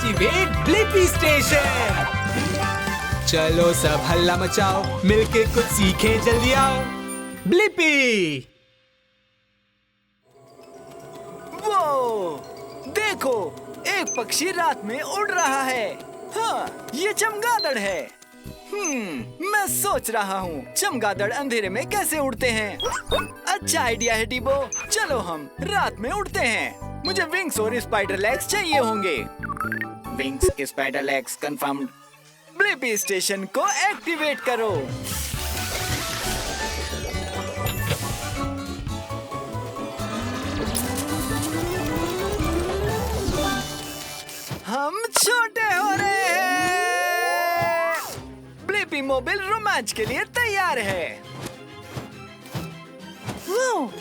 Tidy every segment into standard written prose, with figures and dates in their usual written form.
Activate Blippi station. चलो सब हल्ला मचाओ, मिलके कुछ सीखें, जल्दी आओ। ब्लिपी। वो देखो, एक पक्षी रात में उड़ रहा है। हाँ, ये चमगादड़ है। मैं सोच रहा हूँ चमगादड़ अंधेरे में कैसे उड़ते हैं। अच्छा आइडिया है डिबो, चलो हम रात में उड़ते हैं। मुझे विंग्स और स्पाइडर लेग्स चाहिए होंगे। Wings, spider legs confirmed. Blippi station को एक्टिवेट करो। हम छोटे हो रहे हैं। ब्लिपी मोबाइल रोमांच के लिए तैयार है। वो,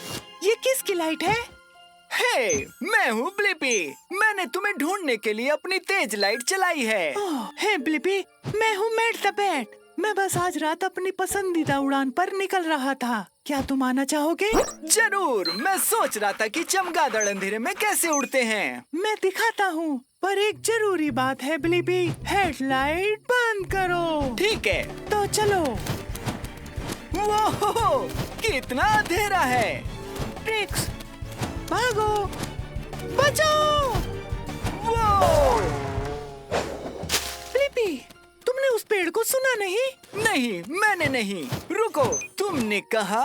ये किसकी लाइट है? हे, मैं हूँ ब्लिपी। मैंने तुम्हें ढूंढने के लिए अपनी तेज लाइट चलाई है। हे ब्लिपी, मैं हूँ मैट द बैट। मैं बस आज रात अपनी पसंदीदा उड़ान पर निकल रहा था। क्या तुम आना चाहोगे? जरूर। मैं सोच रहा था कि चमगादड़ अंधेरे में कैसे उड़ते हैं। मैं दिखाता हूँ, पर एक जरूरी बात है ब्लिपी। हेडलाइट बंद करो। ठीक है, तो चलो। वो कितना अंधेरा है। ट्रिक्स, भागो, बचाओ। वो ब्लिपी, तुमने उस पेड़ को सुना नहीं? नहीं, मैंने नहीं। रुको, तुमने कहा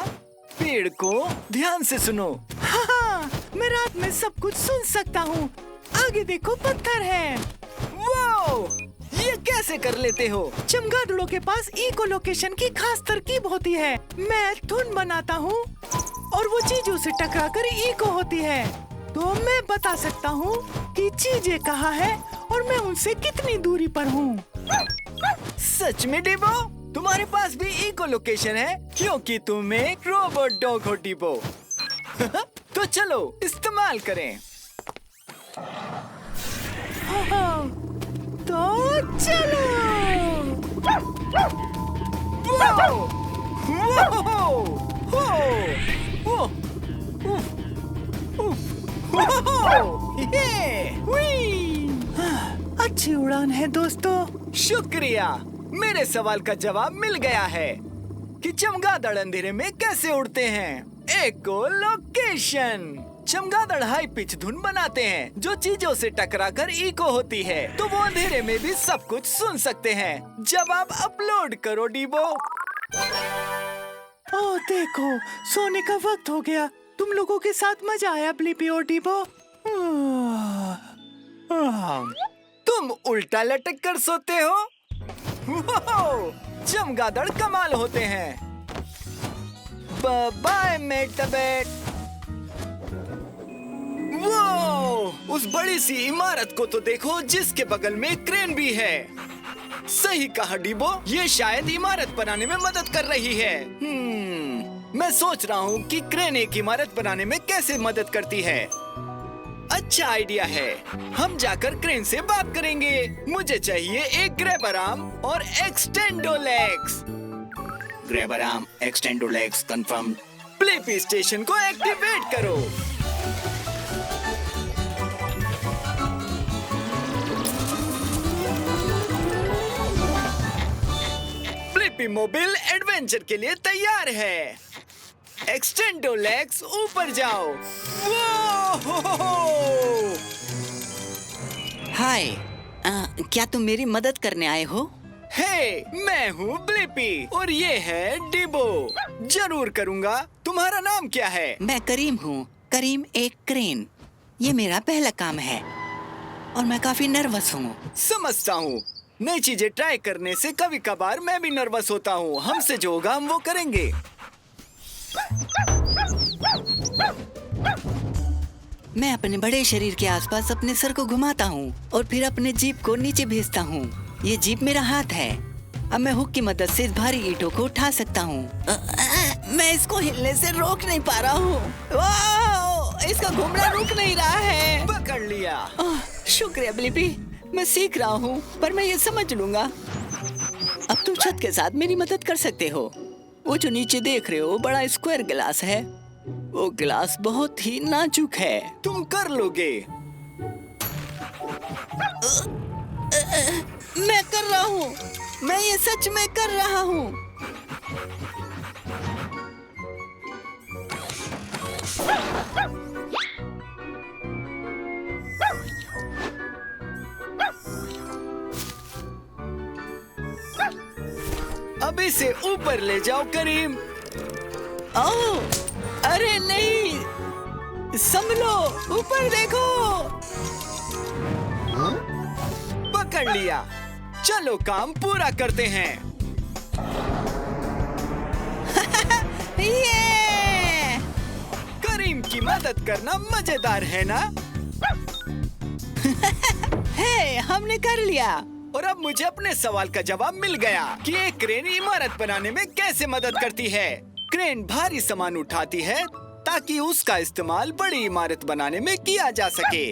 पेड़ को ध्यान से सुनो। हाँ, मैं रात में सब कुछ सुन सकता हूँ। आगे देखो, पत्थर है। वो ये कैसे कर लेते हो? चमगादड़ों के पास इको लोकेशन की खास तरकीब होती है। मैं धुन बनाता हूँ और वो चीजों से टकराकर इको होती है, तो मैं बता सकता हूँ कि चीजें कहाँ है और मैं उनसे कितनी दूरी पर हूँ। सच में डिबो, तुम्हारे पास भी इको लोकेशन है? क्योंकि तुम एक रोबोट डॉग हो डिबो। तो चलो इस्तेमाल करें। हाँ, तो चलो। वो, वो, वो, अच्छी उड़ान है दोस्तों। शुक्रिया। मेरे सवाल का जवाब मिल गया है कि चमगादड़ अंधेरे में कैसे उड़ते हैं। एको लोकेशन। चमगादड़ हाई पिच धुन बनाते हैं जो चीजों से टकराकर इको होती है, तो वो अंधेरे में भी सब कुछ सुन सकते हैं। जब आप अपलोड करो डिबो। ओह देखो, सोने का वक्त हो गया। तुम लोगों के साथ मजा आया ब्लिपी और डिबो। तुम उल्टा लटक कर सोते हो। चमगादड़ कमाल होते हैं। Bye Matt the bat. वो उस बड़ी सी इमारत को तो देखो जिसके बगल में क्रेन भी है। सही कहा डिबो, ये शायद इमारत बनाने में मदद कर रही है। मैं सोच रहा हूँ कि क्रेन एक इमारत बनाने में कैसे मदद करती है। अच्छा आइडिया है, हम जाकर क्रेन से बात करेंगे। मुझे चाहिए एक ग्रैबर आर्म और extendo legs. Grabber arm, extendo legs confirm. Blippi station को एक्टिवेट करो। ब्लिपी मोबाइल एडवेंचर के लिए तैयार है। एक्सटेंडो लेग्स, ऊपर जाओ। हाय, क्या तुम मेरी मदद करने आए हो? हे, मैं हूँ ब्लिपी और ये है डिबो। जरूर करूँगा। तुम्हारा नाम क्या है? मैं करीम हूँ। करीम एक क्रेन। ये मेरा पहला काम है और मैं काफी नर्वस हूँ। समझता हूँ। नई चीजें ट्राई करने से कभी कभार मैं भी नर्वस होता हूँ। हमसे जो होगा हम वो करेंगे। मैं अपने बड़े शरीर के आसपास अपने सर को घुमाता हूँ और फिर अपने जीप को नीचे भेजता हूँ। ये जीप मेरा हाथ है। अब मैं हुक की मदद से इस भारी ईंटों को उठा सकता हूँ। मैं इसको हिलने से रोक नहीं पा रहा हूँ। इसका घूमना रुक नहीं रहा है। पकड़ लिया। शुक्रिया ब्लिपी, मैं सीख रहा हूँ, पर मैं ये समझ लूंगा। अब तुम छत के साथ मेरी मदद कर सकते हो। वो जो नीचे देख रहे हो बड़ा स्क्वायर गिलास है। वो गिलास बहुत ही नाजुक है। तुम कर लोगे। मैं कर रहा हूँ, मैं ये सच में कर रहा हूँ। अब इसे ऊपर ले जाओ करीम। ओह, अरे नहीं, संभलो, ऊपर देखो। पकड़ लिया। चलो काम पूरा करते हैं। ये करीम की मदद करना मजेदार है ना? हे, हमने कर लिया। और अब मुझे अपने सवाल का जवाब मिल गया कि एक क्रेन इमारत बनाने में कैसे मदद करती है। क्रेन भारी सामान उठाती है ताकि उसका इस्तेमाल बड़ी इमारत बनाने में किया जा सके।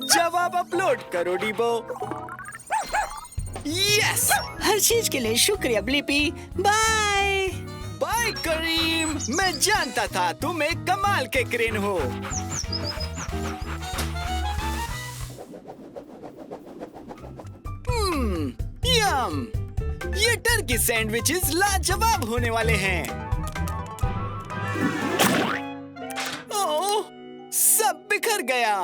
जवाब अपलोड करो डीबो। यस, हर चीज के लिए शुक्रिया ब्लिपी। बाय। बाय करीम। मैं जानता था तुम एक कमाल के क्रेन हो। यम, ये टर्की सैंडविचेस लाजवाब होने वाले हैं। ओह, सब बिखर गया।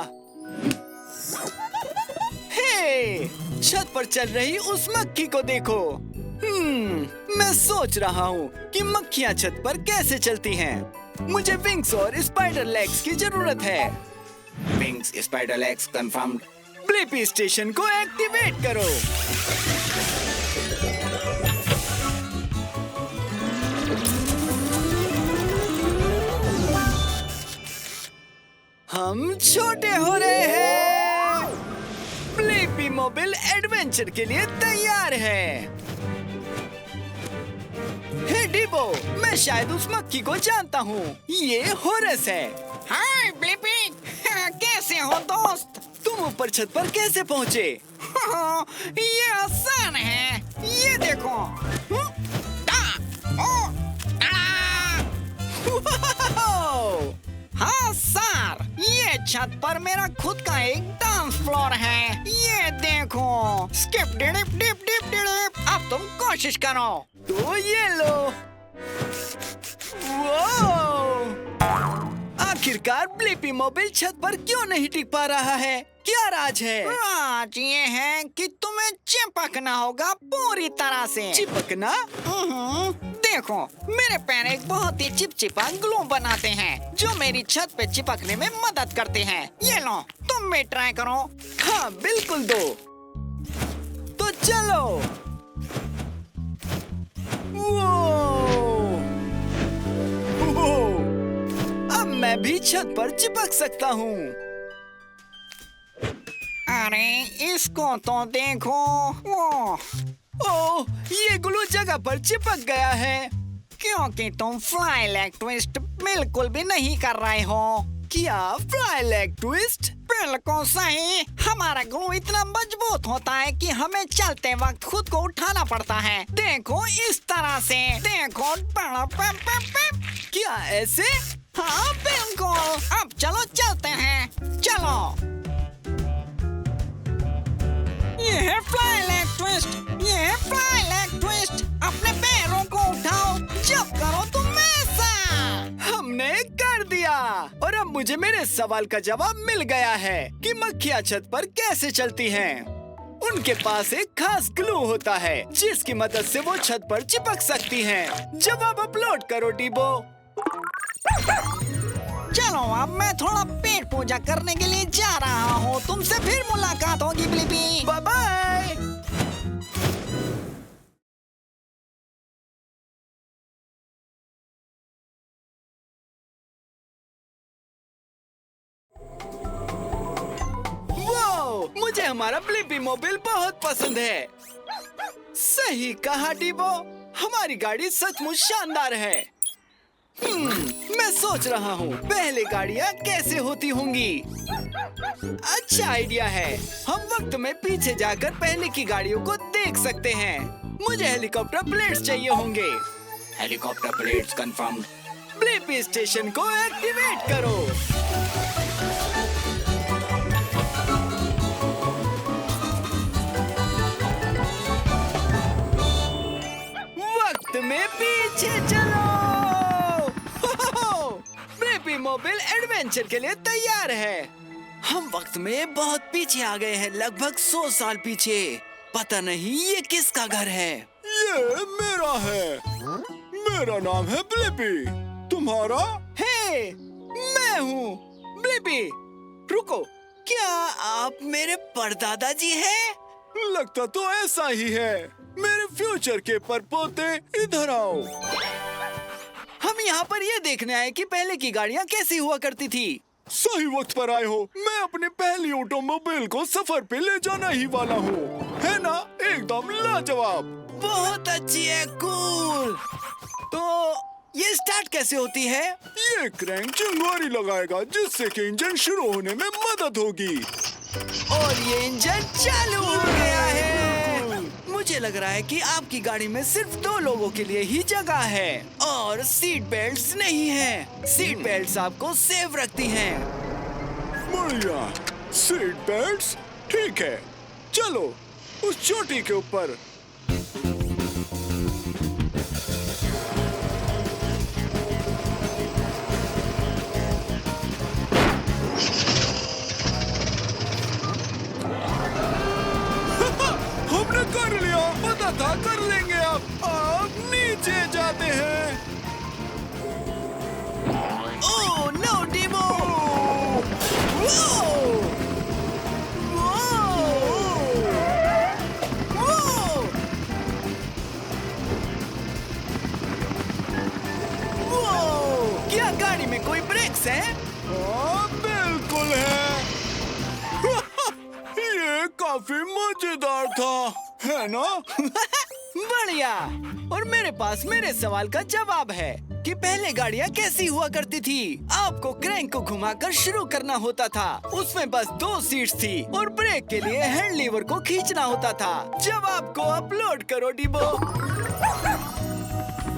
हे, छत पर चल रही उस मक्खी को देखो। मैं सोच रहा हूँ कि मक्खियाँ छत पर कैसे चलती हैं। मुझे विंग्स और स्पाइडर लेग्स की जरूरत है। Wings, spider legs confirmed. Blippi station को एक्टिवेट करो। हम छोटे हो रहे हैं। ब्लिपी मोबाइल एडवेंचर के लिए तैयार है। हे डीबो, मैं शायद उस मक्खी को जानता हूँ। ये होरस है। हाय ब्लिपी, कैसे हो दोस्त? तुम ऊपर छत पर कैसे पहुँचे? ये आसान है, ये देखो। हाँ सर, ये छत पर मेरा खुद का एक डांस फ्लोर है। ये देखो, skip dip dip dip dip. अब तुम कोशिश करो। तो ये लो। वो आखिरकार ब्लिपी मोबाइल छत पर क्यों नहीं टिक पा रहा है? क्या राज है? राज ये है कि तुम्हें चिपकना होगा पूरी तरह से। चिपकना? देखो, मेरे पैर एक बहुत ही चिपचिपा ग्लू बनाते हैं जो मेरी छत पे चिपकने में मदद करते हैं। ये लो, तुम भी ट्राई करो। हाँ बिल्कुल दो। तो चलो। अब मैं भी छत पर चिपक सकता हूँ। अरे इसको तो देखो। ओह, ये ग्लू जगह पर चिपक गया है। क्योंकि तुम फ्लाई लेग ट्विस्ट बिल्कुल भी नहीं कर रहे हो। क्या फ्लाई लेग ट्विस्ट? बिल्कुल सही। हमारा ग्लू इतना मजबूत होता है कि हमें चलते वक्त खुद को उठाना पड़ता है। देखो इस तरह से। देखो, क्या ऐसे? हाँ बिल्कुल। अब चलो चलते हैं। चलो। ये है फ्लाई लेग ट्विस्ट। ये है फ्लाई लेग ट्विस्ट। अपने पैरों को उठाओ। जब करो तुम ऐसा। हमने कर दिया। और अब मुझे मेरे सवाल का जवाब मिल गया है कि मक्खियाँ छत पर कैसे चलती हैं। उनके पास एक खास ग्लू होता है जिसकी मदद से वो छत पर चिपक सकती हैं। जवाब अपलोड करो डीबो। चलो, अब मैं थोड़ा पेट पूजा करने के लिए जा रहा हूँ। तुमसे फिर मुलाकात होगी ब्लिपी। Bye bye. वो, मुझे हमारा ब्लिपी मोबाइल बहुत पसंद है। सही कहा डीबो, हमारी गाड़ी सचमुच शानदार है। मैं सोच रहा हूँ पहले गाड़ियाँ कैसे होती होंगी। अच्छा आइडिया है। हम वक्त में पीछे जाकर पहले की गाड़ियों को देख सकते हैं। मुझे हेलीकॉप्टर प्लेट्स चाहिए होंगे। Helicopter plates confirmed. Blippi station को एक्टिवेट करो। मोबाइल एडवेंचर के लिए तैयार है। हम वक्त में बहुत पीछे आ गए हैं, लगभग 100 साल पीछे। पता नहीं ये किसका घर है। ये मेरा है। मेरा नाम है ब्लिपी। तुम्हारा? हे, मैं हूँ ब्लिपी। रुको, क्या आप मेरे परदादा जी हैं? लगता तो ऐसा ही है। मेरे फ्यूचर के परपोते, इधर आओ। हम यहाँ पर ये देखने आए कि पहले की गाड़ियाँ कैसी हुआ करती थी। सही वक्त पर आए हो। मैं अपनी पहली ऑटोमोबाइल को सफर पे ले जाना ही वाला हूँ। है ना, एकदम लाजवाब। बहुत अच्छी है, कूल। तो ये स्टार्ट कैसे होती है? ये क्रैंक चिंगारी लगाएगा जिससे कि इंजन शुरू होने में मदद होगी। और ये इंजन चालू हो गया है। मुझे लग रहा है कि आपकी गाड़ी में सिर्फ 2 लोगों के लिए ही जगह है और सीट बेल्ट्स नहीं है। सीट बेल्ट्स आपको सेफ रखती हैं। बढ़िया। सीट बेल्ट्स, ठीक है। चलो उस चोटी के ऊपर। हमने कर लिया। पता था कर लेंगे। अब नीचे जाते हैं। ओह नो, डिमो! वो! क्या गाड़ी में कोई ब्रेक्स है? हाँ, बिल्कुल है। ये काफी मजेदार था, है ना? बढ़िया। और मेरे पास मेरे सवाल का जवाब है कि पहले गाड़ियाँ कैसी हुआ करती थी। आपको क्रैंक को घुमाकर शुरू करना होता था। उसमें बस 2 सीट्स थी और ब्रेक के लिए हैंड लीवर को खींचना होता था। जवाब को अपलोड करो, डिबो।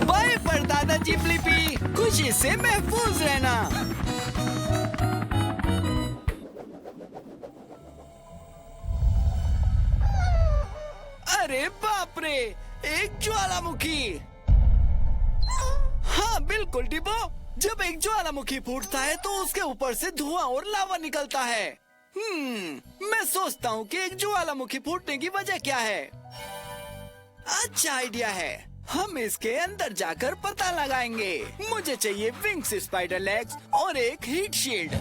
बाय परदादा जी ब्लिपी, खुशी से महफूज रहना। अरे बाप रे, एक ज्वालामुखी। हाँ बिल्कुल डिबो, जब एक ज्वालामुखी फूटता है तो उसके ऊपर से धुआं और लावा निकलता है। मैं सोचता हूँ कि एक ज्वालामुखी फूटने की वजह क्या है। अच्छा आइडिया है, हम इसके अंदर जाकर पता लगाएंगे। मुझे चाहिए विंग्स स्पाइडर लेग्स और एक heat shield.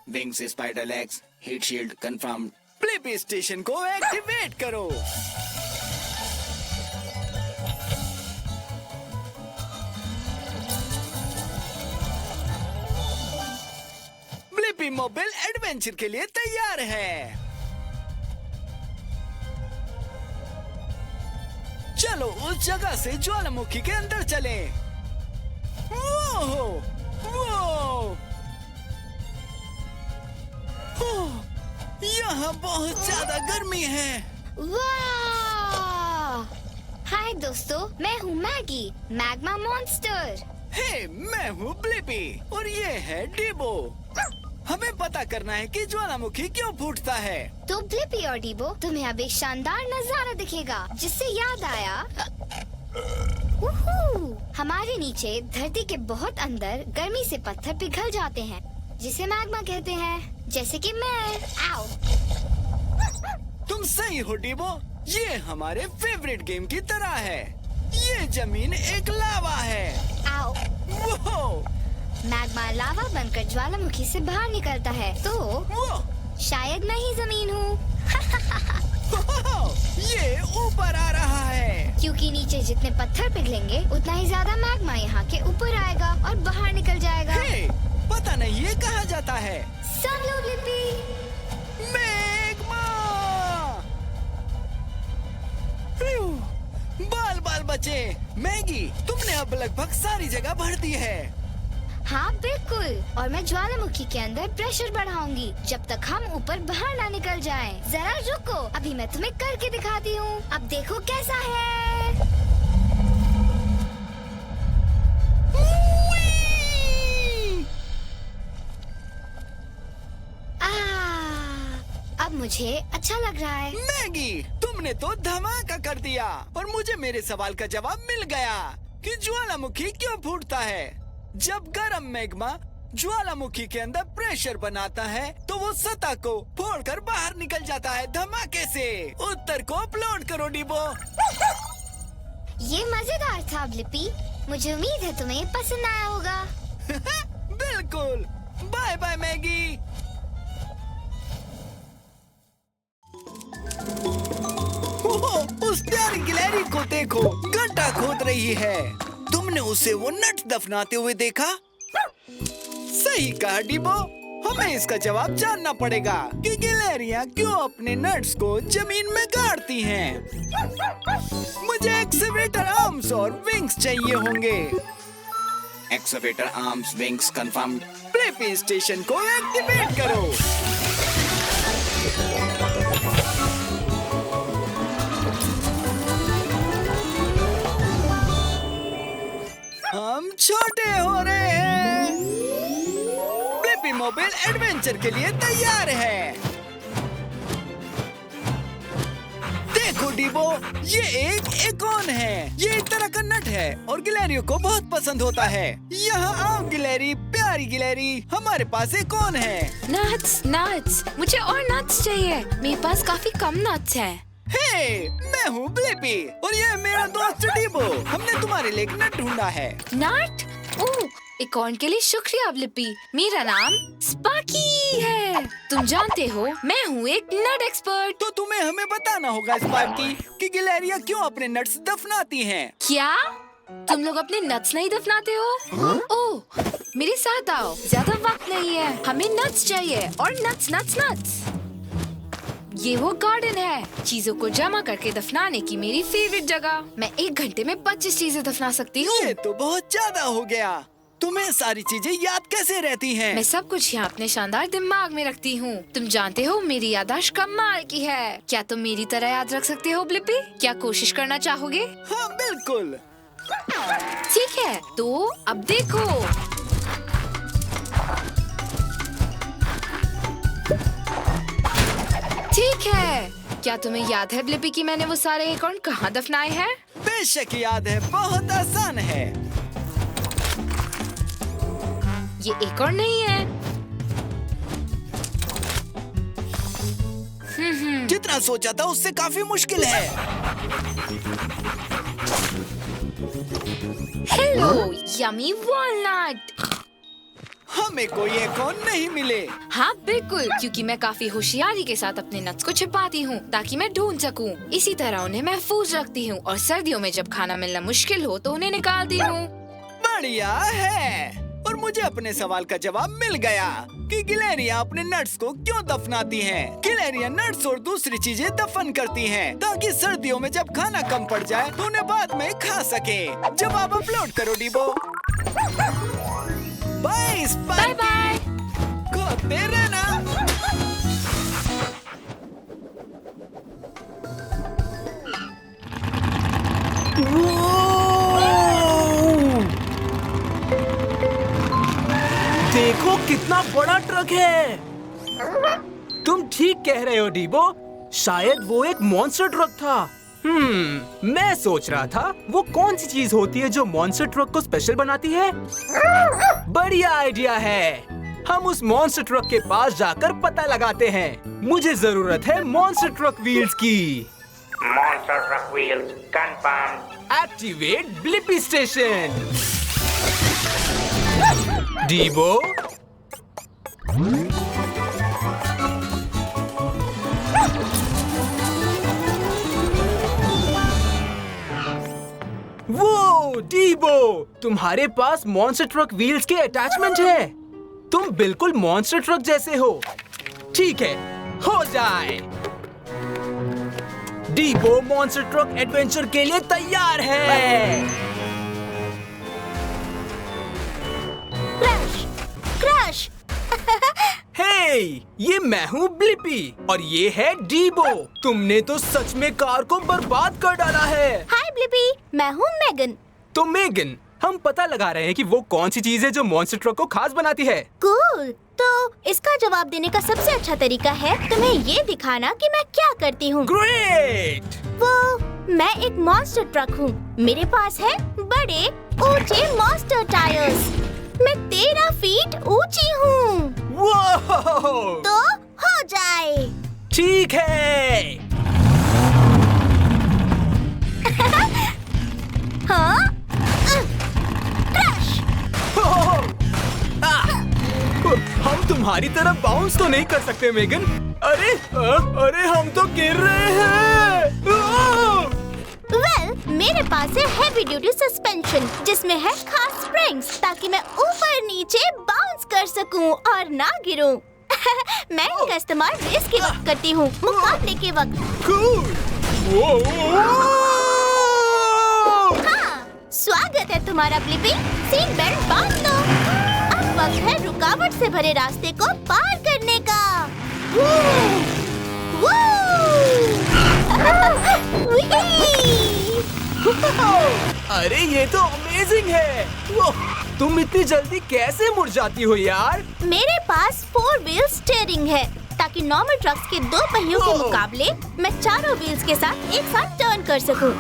Wings spider legs, heat shield confirm. Blippi station को एक्टिवेट करो। ब्लिपी मोबाइल एडवेंचर के लिए तैयार है। चलो उस जगह से ज्वालामुखी के अंदर चलें। वो, यहाँ बहुत ज्यादा गर्मी है। वाह! हाय दोस्तों, मैं हूँ मैगी, मैग्मा मॉन्स्टर। हे, मैं हूँ ब्लिपी और ये है डिबो। हमें पता करना है कि ज्वालामुखी क्यों फूटता है। तो ब्लिपी और डिबो, तुम्हें अब एक शानदार नजारा दिखेगा, जिससे याद आया हमारे नीचे धरती के बहुत अंदर गर्मी से पत्थर पिघल जाते हैं, जिसे मैग्मा कहते हैं, जैसे कि मैं। आओ। तुम सही हो डिबो, ये हमारे फेवरेट गेम की तरह है। ये जमीन एक लावा है। आओ। वो, मैग्मा लावा बनकर ज्वालामुखी से बाहर निकलता है, तो वो, शायद मैं ही जमीन हूँ। ये ऊपर आ रहा है। क्योंकि नीचे जितने पत्थर पिघलेंगे उतना ही ज्यादा मैग्मा यहाँ के ऊपर आएगा और बाहर निकल जाएगा। हे, पता नहीं ये कहाँ जाता है। संभलो ब्लिपी। मैग्मा! बाल बाल बचे। मैगी, तुमने अब लगभग सारी जगह भर दी है। हाँ बिल्कुल, और मैं ज्वालामुखी के अंदर प्रेशर बढ़ाऊंगी जब तक हम ऊपर बाहर ना निकल जाएं। जरा रुको, अभी मैं तुम्हें करके दिखाती हूँ। अब देखो कैसा है। अब मुझे अच्छा लग रहा है। मैगी, तुमने तो धमाका कर दिया और मुझे मेरे सवाल का जवाब मिल गया कि ज्वालामुखी क्यों फूटता है। जब गर्म मैग्मा ज्वालामुखी के अंदर प्रेशर बनाता है तो वो सतह को फोड़कर बाहर निकल जाता है धमाके से। उत्तर को अपलोड करो डिबो। ये मजेदार था ब्लिपी। मुझे उम्मीद है तुम्हें ये पसंद आया होगा। बिल्कुल। Bye bye Maggi. ओह, उस प्यारी गिलहरी को देखो, गड्ढा खोद रही है। तुमने उसे वो नट दफनाते हुए देखा? सही कहा डिबो। हमें इसका जवाब जानना पड़ेगा कि गिलहरियां क्यों अपने नट्स को जमीन में गाड़ती हैं। मुझे एक्सकेवेटर आर्म्स और विंग्स चाहिए होंगे। Excavator arms wings confirmed. Blippi station को एक्टिवेट करो। हम छोटे हो रहे हैं। ब्लिपी मोबाइल एडवेंचर के लिए तैयार है। देखो डिबो, ये एक एकॉन है। ये एक तरह का नट है और गिलहरियों को बहुत पसंद होता है। यहाँ आओ गिलहरी, प्यारी गिलहरी, हमारे पास एकॉन है। नट्स नट्स, मुझे और नट्स चाहिए। मेरे पास काफी कम नट्स हैं। हे, मैं हूँ ब्लिपी और ये है मेरा दोस्त डिबो। हमने तुम्हारे लिए एक नट ढूंढा है। नट? ओह, एकॉर्न के लिए शुक्रिया ब्लिपी। मेरा नाम स्पार्की है। तुम जानते हो मैं हूँ एक नट एक्सपर्ट। तो तुम्हें हमें बताना होगा स्पार्की कि गिलहरियां क्यों अपने नट्स दफनाती हैं। क्या तुम लोग अपने नट्स नहीं दफनाते हो? ओह, मेरे साथ आओ, ज्यादा वक्त नहीं है। हमें नट्स चाहिए और नट्स नट्स नट्स। ये वो गार्डन है, चीजों को जमा करके दफनाने की मेरी फेवरेट जगह। मैं 1 घंटे में 25 चीजें दफना सकती हूँ। ये तो बहुत ज्यादा हो गया। तुम्हें सारी चीजें याद कैसे रहती हैं? मैं सब कुछ यहाँ अपने शानदार दिमाग में रखती हूँ। तुम जानते हो मेरी याददाश्त कमाल की है। क्या तुम मेरी तरह याद रख सकते हो ब्लिपी? क्या कोशिश करना चाहोगे? हाँ बिल्कुल। ठीक है, तो अब देखो। ठीक है, क्या तुम्हें याद है ब्लिपी कि मैंने वो सारे एकॉर्न कहाँ दफनाए हैं? बेशक याद है, बहुत आसान है। ये एकॉर्न नहीं है। जितना सोचा था उससे काफी मुश्किल है। Hello yummy walnut. हमें कोई एकॉर्न नहीं मिले। हाँ बिल्कुल, क्योंकि मैं काफी होशियारी के साथ अपने नट्स को छिपाती हूँ ताकि मैं ढूंढ सकूँ। इसी तरह उन्हें महफूज रखती हूँ और सर्दियों में जब खाना मिलना मुश्किल हो तो उन्हें निकालती हूँ। बढ़िया है। और मुझे अपने सवाल का जवाब मिल गया कि गिलहरियां अपने नट्स को क्यों दफनाती हैं। गिलहरियां नट्स और दूसरी चीजें दफन करती हैं ताकि सर्दियों में जब खाना कम पड़ जाए तो उन्हें बाद में खा सके। जवाब अपलोड करो डिबो। Bye bye bye. खोदते रहना। देखो कितना बड़ा ट्रक है। तुम ठीक कह रहे हो डीबो, शायद वो एक मॉन्स्टर ट्रक था। मैं सोच रहा था वो कौन सी चीज होती है जो मॉन्स्टर ट्रक को स्पेशल बनाती है। बढ़िया आइडिया है, हम उस मॉन्स्टर ट्रक के पास जाकर पता लगाते हैं। मुझे जरूरत है मॉन्स्टर ट्रक व्हील्स की। Monster truck wheels confirmed. Activate Blippi station. डीबो, वो डीबो, तुम्हारे पास मॉन्स्टर ट्रक व्हील्स के अटैचमेंट है। तुम बिल्कुल मॉन्स्टर ट्रक जैसे हो। ठीक है, हो जाए। डीबो मॉन्स्टर ट्रक एडवेंचर के लिए तैयार है। क्रश। हे, ये मैं हूँ ब्लिपी और ये है डीबो। तुमने तो सच में कार को बर्बाद कर डाला है। हाय ब्लिपी, मैं हूँ मेगन। तो मेगन, हम पता लगा रहे हैं कि वो कौन सी चीज है जो मॉन्स्टर ट्रक को खास बनाती है। कूल। तो इसका जवाब देने का सबसे अच्छा तरीका है तुम्हें ये दिखाना कि मैं क्या करती हूँ। ग्रेट। मैं एक मॉन्स्टर ट्रक हूँ। मेरे पास है बड़े ऊंचे मॉन्स्टर टायर्स। मैं 13 फीट ऊंची हूँ। वो तो हो जाए। ठीक है। हाँ? क्रश। हम तुम्हारी तरफ बाउंस तो नहीं कर सकते मेगन। अरे हम तो गिर रहे हैं। वेल, मेरे पास है हेवी ड्यूटी सस्पेंशन जिसमें है खास स्प्रिंग्स ताकि मैं ऊपर नीचे बाउंस कर सकूं और ना गिरूं। मैं इनका इस्तेमाल रेस के वक्त करती हूँ, मुकाबले के वक्त। हाँ, स्वागत है तुम्हारा ब्लिपी। सीट बेल्ट बांध दो। अब वक्त है रुकावट से भरे रास्ते को पार करने का। अरे ये तो अमेजिंग है। तुम इतनी जल्दी कैसे मुड़ जाती हो यार? मेरे पास 4 व्हील स्टीयरिंग है ताकि नॉर्मल ट्रक्स के 2 पहियों के मुकाबले मैं 4 व्हील्स के साथ एक साथ टर्न कर सकूं।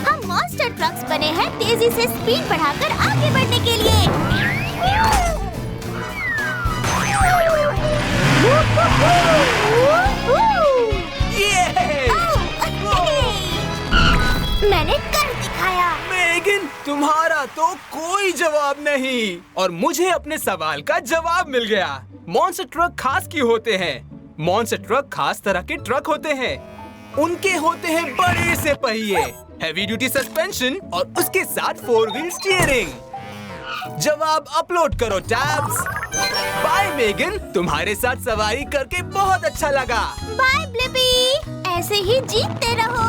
हम मॉन्स्टर ट्रक्स बने हैं तेजी से स्पीड बढ़ाकर आगे बढ़ने के लिए। मैंने कर दिखाया। मेगन, तुम्हारा तो कोई जवाब नहीं और मुझे अपने सवाल का जवाब मिल गया। मॉन्स्टर ट्रक खास क्यों होते हैं? मॉन्स्टर ट्रक खास तरह के ट्रक होते हैं। उनके होते हैं बड़े से पहिए, हेवी ड्यूटी सस्पेंशन और उसके साथ 4 व्हील स्टीयरिंग। जवाब अपलोड करो टैब्स। बाय मेगन, तुम्हारे साथ सवारी करके बहुत अच्छा लगा। बाय ब्लिपी, ऐसे ही जीतते रहो।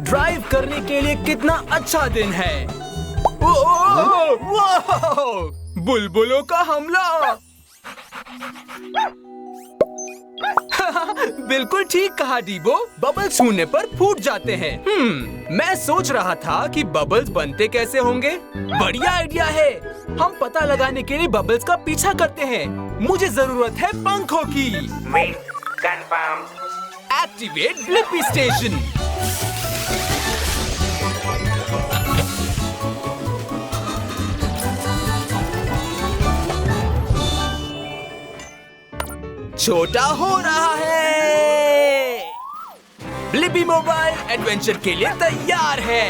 ड्राइव करने के लिए कितना अच्छा दिन है। बुलबुलों का हमला। बिल्कुल ठीक कहा डीबो, बबल्स छूने पर फूट जाते हैं। मैं सोच रहा था कि बबल्स बनते कैसे होंगे। बढ़िया आइडिया है। हम पता लगाने के लिए बबल्स का पीछा करते हैं। मुझे जरूरत है पंखों की। Wings confirmed. Activate Blippi station. छोटा हो रहा है। ब्लिपी मोबाइल एडवेंचर के लिए तैयार है।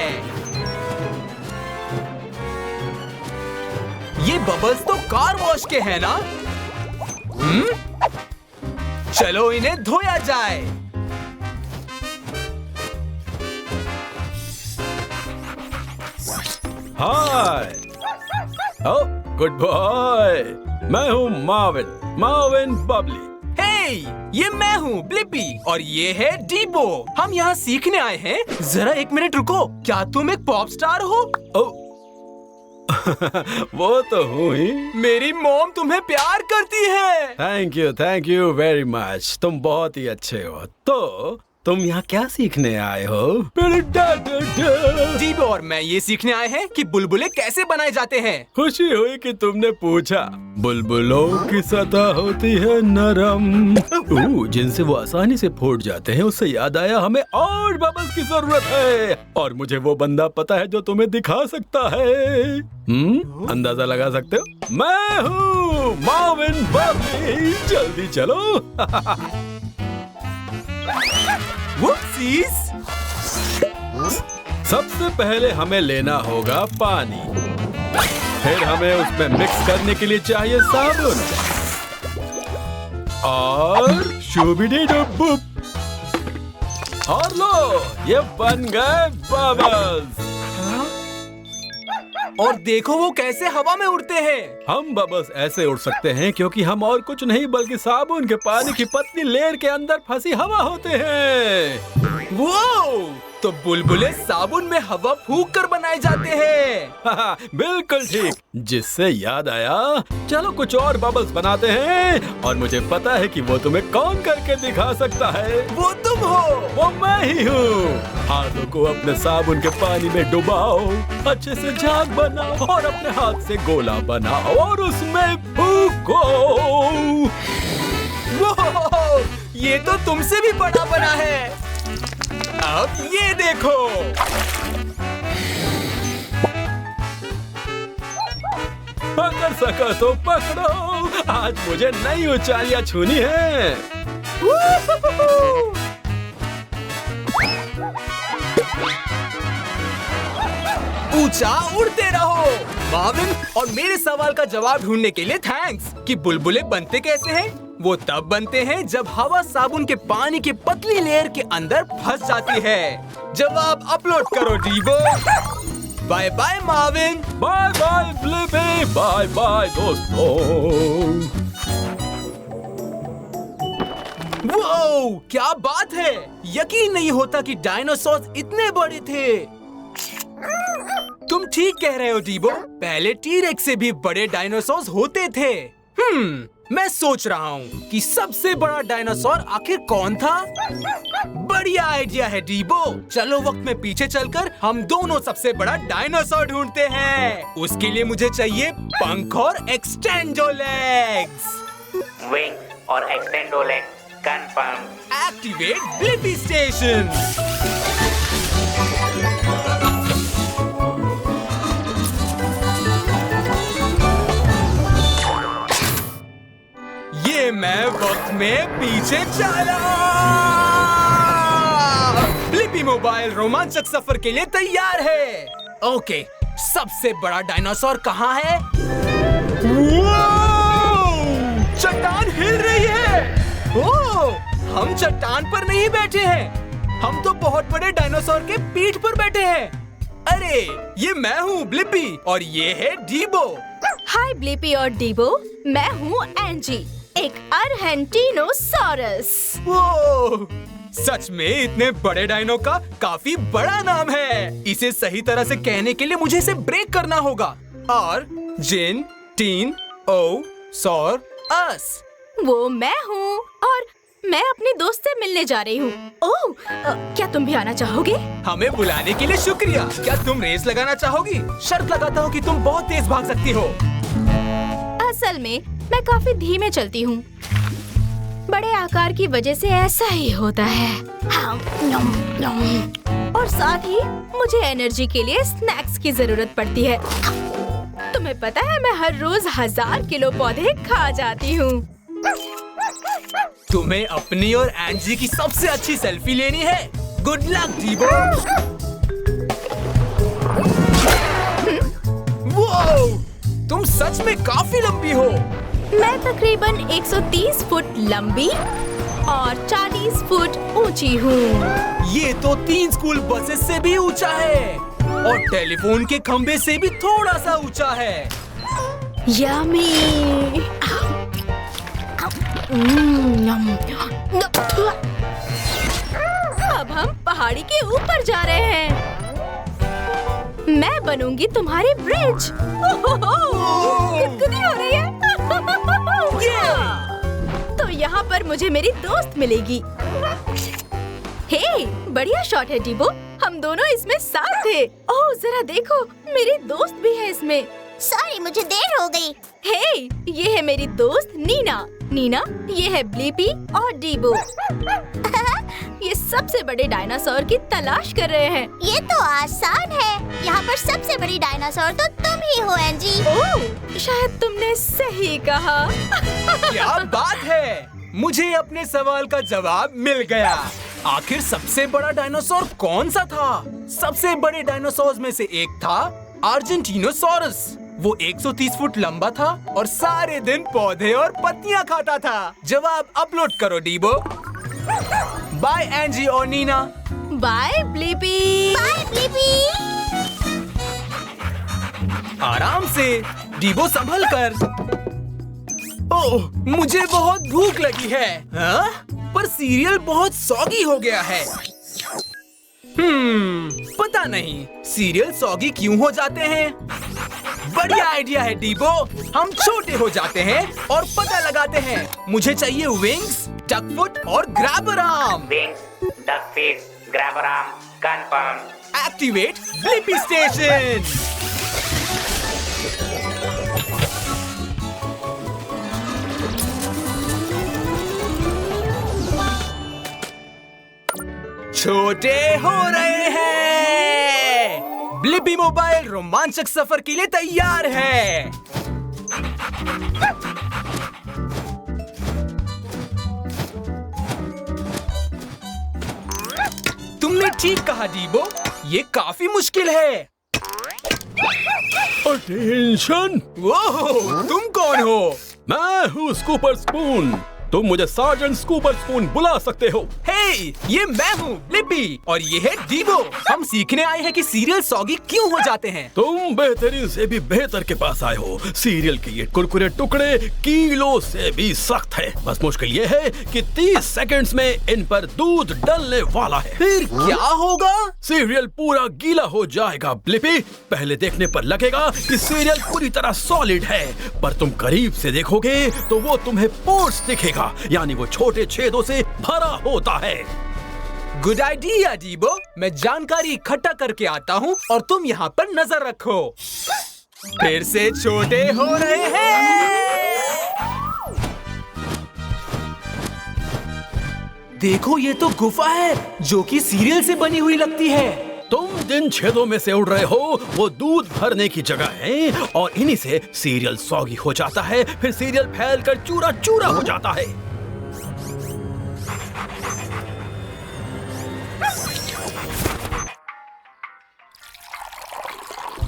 ये बबल्स तो कार वॉश के हैं ना? चलो इन्हें धोया जाए। हाय, गुड बॉय। मैं हूँ मार्विन बबली। हे, ये मैं हूँ ब्लिपी और ये है डीबो। हम यहाँ सीखने आए हैं। जरा 1 मिनट रुको। क्या तुम एक पॉप स्टार हो? वो तो हूँ ही। मेरी मॉम तुम्हें प्यार करती है। Thank you very much. तुम बहुत ही अच्छे हो। तो तुम यहाँ क्या सीखने आए हो? डीबो और मैं ये सीखने आए हैं कि बुलबुले कैसे बनाए जाते हैं। खुशी हुई कि तुमने पूछा। बुलबुलों की सतह होती है नरम, जिनसे वो आसानी से फूट जाते हैं। उससे याद आया, हमें और बबल्स की जरूरत है और मुझे वो बंदा पता है जो तुम्हें दिखा सकता है। अंदाजा लगा सकते हो? मैं हूँ मार्विन बबली। जल्दी चलो। सबसे पहले हमें लेना होगा पानी, फिर हमें उसमें मिक्स करने के लिए चाहिए साबुन और शुबिडी-डुब-बुब। और लो, ये बन गए बबल्स। और देखो वो कैसे हवा में उड़ते हैं। हम बबल्स ऐसे उड़ सकते हैं क्योंकि हम और कुछ नहीं बल्कि साबुन के पानी की पतली लेयर के अंदर फंसी हवा होते हैं। वो तो बुलबुले साबुन में हवा फूंक कर बनाए जाते हैं। बिल्कुल ठीक। जिससे याद आया, चलो कुछ और बबल्स बनाते हैं और मुझे पता है कि वो तुम्हें कौन करके दिखा सकता है। वो तुम हो। वो मैं ही हूँ। हाथों को अपने साबुन के पानी में डुबाओ, अच्छे से झाग बनाओ और अपने हाथ से गोला बनाओ और उसमें फूंको। ये तो तुमसे भी बड़ा बना है। अब ये देखो। अगर सका तो पकड़ो, आज मुझे नई ऊंचाइयां छूनी है। ऊंचा उड़ते रहो। मार्विन, और मेरे सवाल का जवाब ढूंढने के लिए थैंक्स कि बुलबुले बनते कैसे हैं? वो तब बनते हैं जब हवा साबुन के पानी की पतली लेयर के अंदर फंस जाती है। जवाब अपलोड करो Dibo. Bye bye Marvin. Bye bye Blippi, bye bye दोस्तों। वो क्या बात है! यकीन नहीं होता कि डायनासोर इतने बड़े थे। तुम ठीक कह रहे हो डीबो। पहले टी-रेक्स से भी बड़े डायनासोर होते थे। मैं सोच रहा हूँ कि सबसे बड़ा डायनासोर आखिर कौन था। बढ़िया आइडिया है डीबो। चलो वक्त में पीछे चलकर हम दोनों सबसे बड़ा डायनासोर ढूंढते हैं। उसके लिए मुझे चाहिए पंख और एक्सटेंडो लेग्स। विंग्स और extendo legs confirm. Activate Blippi station. ये मैं वक्त में पीछे चला। ब्लिपी मोबाइल रोमांचक सफर के लिए तैयार है। ओके, सबसे बड़ा डायनासोर कहाँ है? चट्टान हिल रही है। ओह, हम चट्टान पर नहीं बैठे हैं। हम तो बहुत बड़े डायनासोर के पीठ पर बैठे हैं। अरे, ये मैं हूँ ब्लिपी और ये है डीबो। हाय ब्लिपी और डीबो, मैं हूँ एंजी, एक अर्हेंटिनोसॉरस। ओह, सच में इतने बड़े डायनो का काफी बड़ा नाम है। इसे सही तरह से कहने के लिए मुझे इसे ब्रेक करना होगा। और जिन टीन ओ सॉर अस। वो मैं हूँ और मैं अपने दोस्त से मिलने जा रही हूँ। ओह, क्या तुम भी आना चाहोगे? हमें बुलाने के लिए शुक्रिया। क्या तुम रेस लगाना चाहोगी? शर्त लगाता हूँ कि तुम बहुत तेज भाग सकती हो। असल में मैं काफी धीमे चलती हूँ। बड़े आकार की वजह से ऐसा ही होता है। और साथ ही मुझे एनर्जी के लिए स्नैक्स की जरूरत पड़ती है। तुम्हें पता है मैं हर रोज 1000 किलो पौधे खा जाती हूँ। तुम्हें अपनी और एंजी की सबसे अच्छी सेल्फी लेनी है। Good luck डीबो। वो, तुम सच में काफी लंबी हो। मैं तकरीबन 130 फुट लंबी और 40 फुट ऊंची हूँ। ये तो 3 स्कूल बसेस से भी ऊंचा है और टेलीफोन के खंबे से भी थोड़ा सा ऊंचा है। यम्मी। अब हम पहाड़ी के ऊपर जा रहे हैं। मैं बनूंगी तुम्हारी ब्रिज। गुदगुदी हो रही है। तो यहाँ पर मुझे मेरी दोस्त मिलेगी। हे, बढ़िया शॉट है डीबो। हम दोनों इसमें साथ थे। ओह, जरा देखो, मेरी दोस्त भी है इसमें। सॉरी, मुझे देर हो गई। हे, ये है मेरी दोस्त नीना। नीना, ये है ब्लिपी और डीबो। ये सबसे बड़े डायनासोर की तलाश कर रहे हैं। ये तो आसान है। यहाँ पर सबसे बड़ी डायनासोर तो तुम ही हो एंजी। ओह, शायद तुमने सही कहा। क्या बात है! मुझे अपने सवाल का जवाब मिल गया। आखिर सबसे बड़ा डायनासोर कौन सा था? सबसे बड़े डायनासोर में से एक था अर्जेंटिनोसॉरस। वो 130 फुट लंबा था और सारे दिन पौधे और पत्तियां खाता था। जवाब अपलोड करो डीबो। बाय एंजी और Nina. Bye Blippi. Bye Blippi. आराम से डीबो, संभल कर। ओह, मुझे बहुत भूख लगी है। हाँ? पर सीरियल बहुत सॉगी हो गया है। पता नहीं सीरियल सॉगी क्यों हो जाते हैं। बढ़िया आइडिया है डीबो। हम छोटे हो जाते हैं और पता लगाते हैं। मुझे चाहिए विंग्स, डक फुट और grabber arm. Wings, duck feet, grabber arm confirm. Activate Blippi station. छोटे हो रहे हैं। ब्लिपी मोबाइल रोमांचक सफर के लिए तैयार है। तुमने ठीक कहा डीबो, ये काफी मुश्किल है। अटेंशन! ओह, तुम कौन हो? मैं हूँ स्कूपर स्पून। तुम मुझे सार्जेंट स्कूपर स्पून बुला सकते हो। हे, ये मैं हूँ ब्लिपी और ये है डीबो। हम सीखने आए हैं कि सीरियल सॉगी क्यों हो जाते हैं। तुम बेहतरीन से भी बेहतर के पास आए हो। सीरियल के ये कुरकुरे टुकड़े किलो से भी सख्त है। बस मुश्किल ये है कि 30 सेकंड्स में इन पर दूध डलने वाला है। फिर क्या होगा? सीरियल पूरा गीला हो जाएगा ब्लिपी। पहले देखने पर लगेगा कि सीरियल पूरी तरह सॉलिड है, पर तुम करीब से देखोगे तो वो तुम्हें पोर्स दिखेगा, यानी वो छोटे छेदों से भरा होता है। Good idea डीबो। मैं जानकारी इकट्ठा करके आता हूँ और तुम यहाँ पर नजर रखो। फिर से छोटे हो रहे हैं। देखो, ये तो गुफा है जो कि सीरियल से बनी हुई लगती है। तुम जिन छेदों में से उड़ रहे हो वो दूध भरने की जगह है और इन्हीं से सीरियल सॉगी हो जाता है। फिर सीरियल फैलकर चूरा चूरा हो जाता है।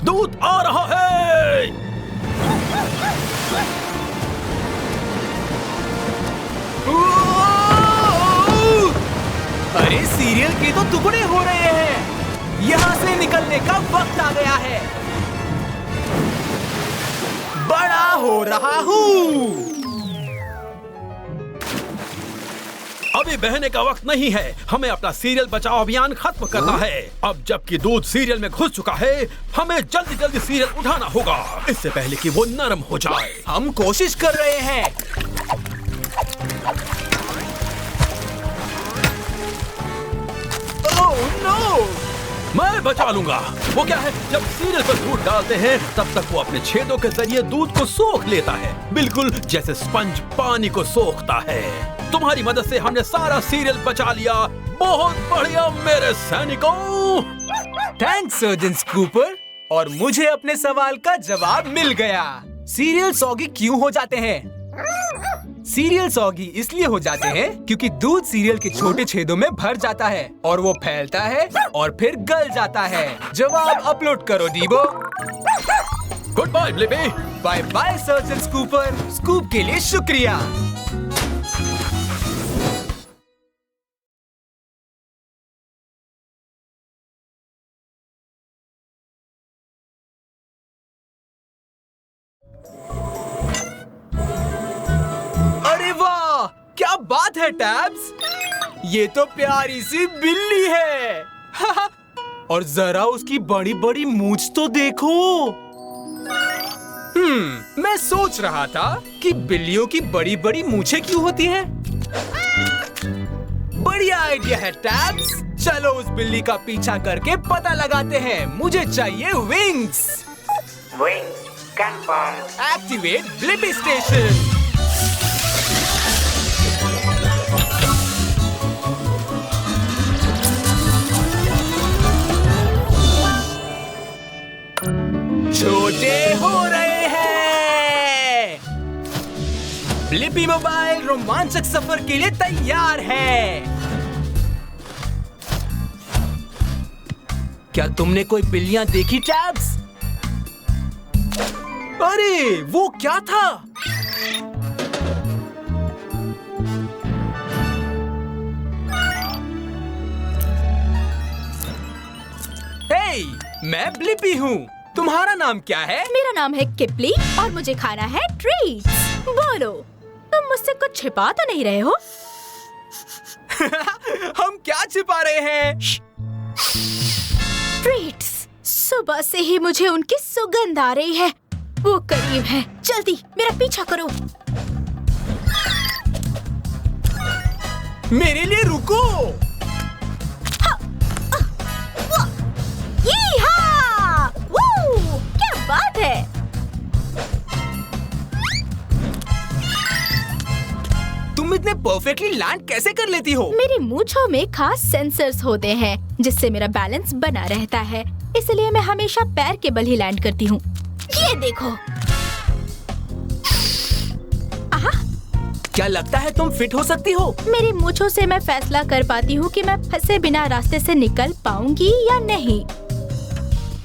दूध आ रहा है। अरे, सीरियल के तो टुकड़े हो रहे हैं। यहाँ से निकलने का वक्त आ गया है। बड़ा हो रहा हूँ। अभी बहने का वक्त नहीं है। हमें अपना सीरियल बचाओ अभियान खत्म करना है। अब जबकि दूध सीरियल में घुस चुका है, हमें जल्दी जल्दी सीरियल उठाना होगा, इससे पहले कि वो नरम हो जाए। हम कोशिश कर रहे हैं। Oh no! मैं बचा लूंगा। वो क्या है, जब सीरियल पर दूध डालते हैं तब तक वो अपने छेदों के जरिए दूध को सोख लेता है, बिल्कुल जैसे स्पंज पानी को सोखता है। तुम्हारी मदद से हमने सारा सीरियल बचा लिया। बहुत बढ़िया मेरे सैनिकों। Thanks sergeant scooper. और मुझे अपने सवाल का जवाब मिल गया। सीरियल सॉगी क्यों हो जाते हैं? सीरियल सॉगी इसलिए हो जाते हैं क्योंकि दूध सीरियल के छोटे छेदों में भर जाता है और वो फैलता है और फिर गल जाता है। जवाब अपलोड करो Dibo. Goodbye Blippi. Bye bye sergeant Scooper. Scoop के लिए शुक्रिया। अरे वाह, क्या बात है टैब्स। ये तो प्यारी सी बिल्ली है। और जरा उसकी बड़ी बड़ी मूंछ तो देखो। मैं सोच रहा था कि बिल्लियों की बड़ी बड़ी मूंछें क्यों होती हैं? बढ़िया आइडिया है टैब्स। चलो उस बिल्ली का पीछा करके पता लगाते हैं। मुझे चाहिए wings. Wings confirm. Activate Blippi station. छोटे हो रहे हैं। ब्लिपी मोबाइल रोमांचक सफर के लिए तैयार है। क्या तुमने कोई बिल्लियां देखी टैब्स? अरे, वो क्या था? हे, मैं ब्लिपी हूँ। तुम्हारा नाम क्या है? मेरा नाम है किपली और मुझे खाना है ट्रीट्स। बोलो, तुम मुझसे कुछ छिपा तो नहीं रहे हो? हम क्या छिपा रहे हैं? ट्रीट्स। सुबह से ही मुझे उनकी सुगंध आ रही है। वो करीब है। जल्दी मेरा पीछा करो। मेरे लिए रुको। क्या बात है। तुम्हें इतने परफेक्टली लैंड कैसे कर लेती हो? मेरी मूंछों में खास सेंसर्स होते हैं जिससे मेरा बैलेंस बना रहता है, इसलिए मैं हमेशा पैर के बल ही लैंड करती हूँ। ये देखो। क्या लगता है तुम फिट हो सकती हो? मेरी मूंछों से मैं फैसला कर पाती हूँ कि मैं फंसे बिना रास्ते से निकल पाऊंगी या नहीं।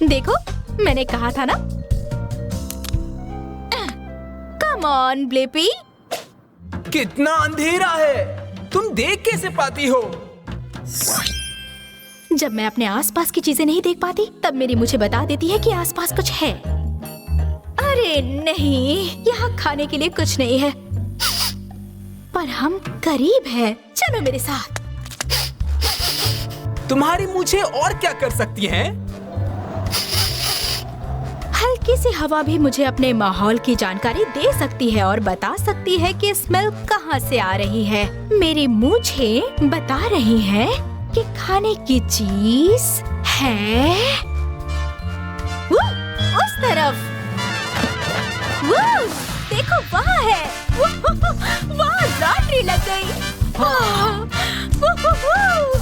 देखो, मैंने कहा था ना। Come on Blippi. कितना अंधेरा है, तुम देख कैसे पाती हो? जब मैं अपने आसपास की चीजें नहीं देख पाती, तब मेरी मुझे बता देती है कि आसपास कुछ है। अरे नहीं, यहाँ खाने के लिए कुछ नहीं है, पर हम करीब हैं। चलो मेरे साथ। तुम्हारी मूंछें और क्या कर सकती हैं? हल्की सी हवा भी मुझे अपने माहौल की जानकारी दे सकती है और बता सकती है कि स्मेल कहाँ से आ रही है। मेरी मूंछें बता रही हैं कि खाने की चीज है उस तरफ। देखो, वहाँ है। वहाँ लॉटरी लग गई।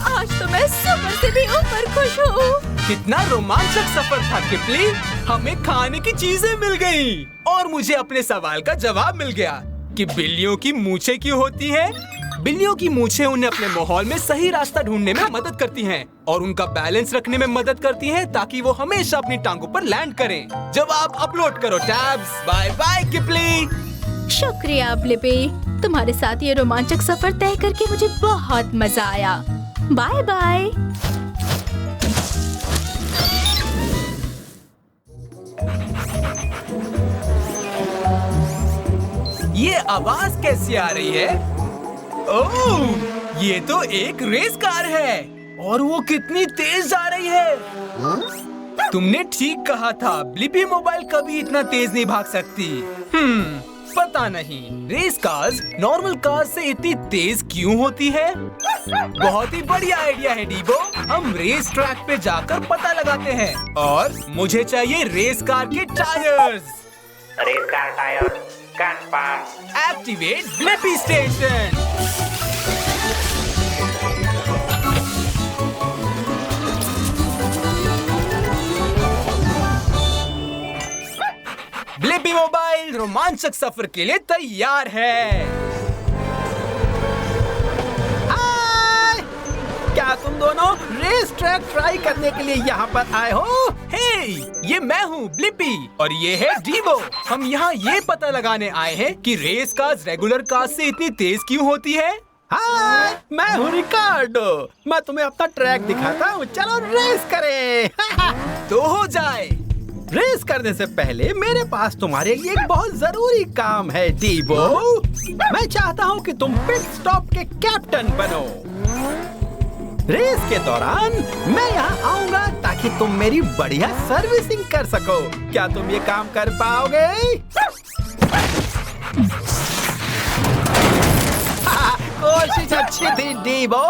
आज तो मैं सुपर से भी ऊपर खुश हूँ। कितना रोमांचक सफर था किपली। हमें खाने की चीजें मिल गई और मुझे अपने सवाल का जवाब मिल गया कि बिल्लियों की मूंछें क्यों होती हैं। बिल्लियों की मूंछें उन्हें अपने माहौल में सही रास्ता ढूंढने में मदद करती हैं और उनका बैलेंस रखने में मदद करती हैं ताकि वो हमेशा अपनी टांगों पर लैंड करें। जब आप अपलोड करो टैब्स। Bye bye किपली। शुक्रिया ब्लिपी, तुम्हारे साथ ये रोमांचक सफर तय करके मुझे बहुत मजा आया। Bye bye. ये आवाज कैसी आ रही है? ओह, ये तो एक रेस कार है और वो कितनी तेज जा रही है। तुमने ठीक कहा था, ब्लिपी मोबाइल कभी इतना तेज नहीं भाग सकती। पता नहीं रेस कार्स नॉर्मल कार्स से इतनी तेज क्यों होती है। बहुत ही बढ़िया आइडिया है डीबो। हम रेस ट्रैक पे जाकर पता लगाते हैं और मुझे चाहिए रेस कार के tyres. Race car tyre confirm. Activate Blippi station. Blippi mobile रोमांचक सफर के लिए तैयार है। हाय! क्या तुम दोनों रेस ट्रैक ट्राई करने के लिए यहाँ पर आए हो? हे, ये मैं हूँ ब्लिपी और ये है डीबो। हम यहाँ ये पता लगाने आए हैं कि रेस कार्स रेगुलर कार्स से इतनी तेज क्यों होती है। हाय, मैं हूँ रिकार्डो। मैं तुम्हें अपना ट्रैक दिखाता हूँ, चलो रेस करें। तो हो जाए। रेस करने से पहले मेरे पास तुम्हारे लिए एक बहुत जरूरी काम है डीबो। मैं चाहता हूँ कि तुम पिट स्टॉप के कैप्टन बनो। रेस के दौरान मैं यहाँ आऊंगा ताकि तुम मेरी बढ़िया सर्विसिंग कर सको। क्या तुम ये काम कर पाओगे? कोशिश अच्छी थी डीबो,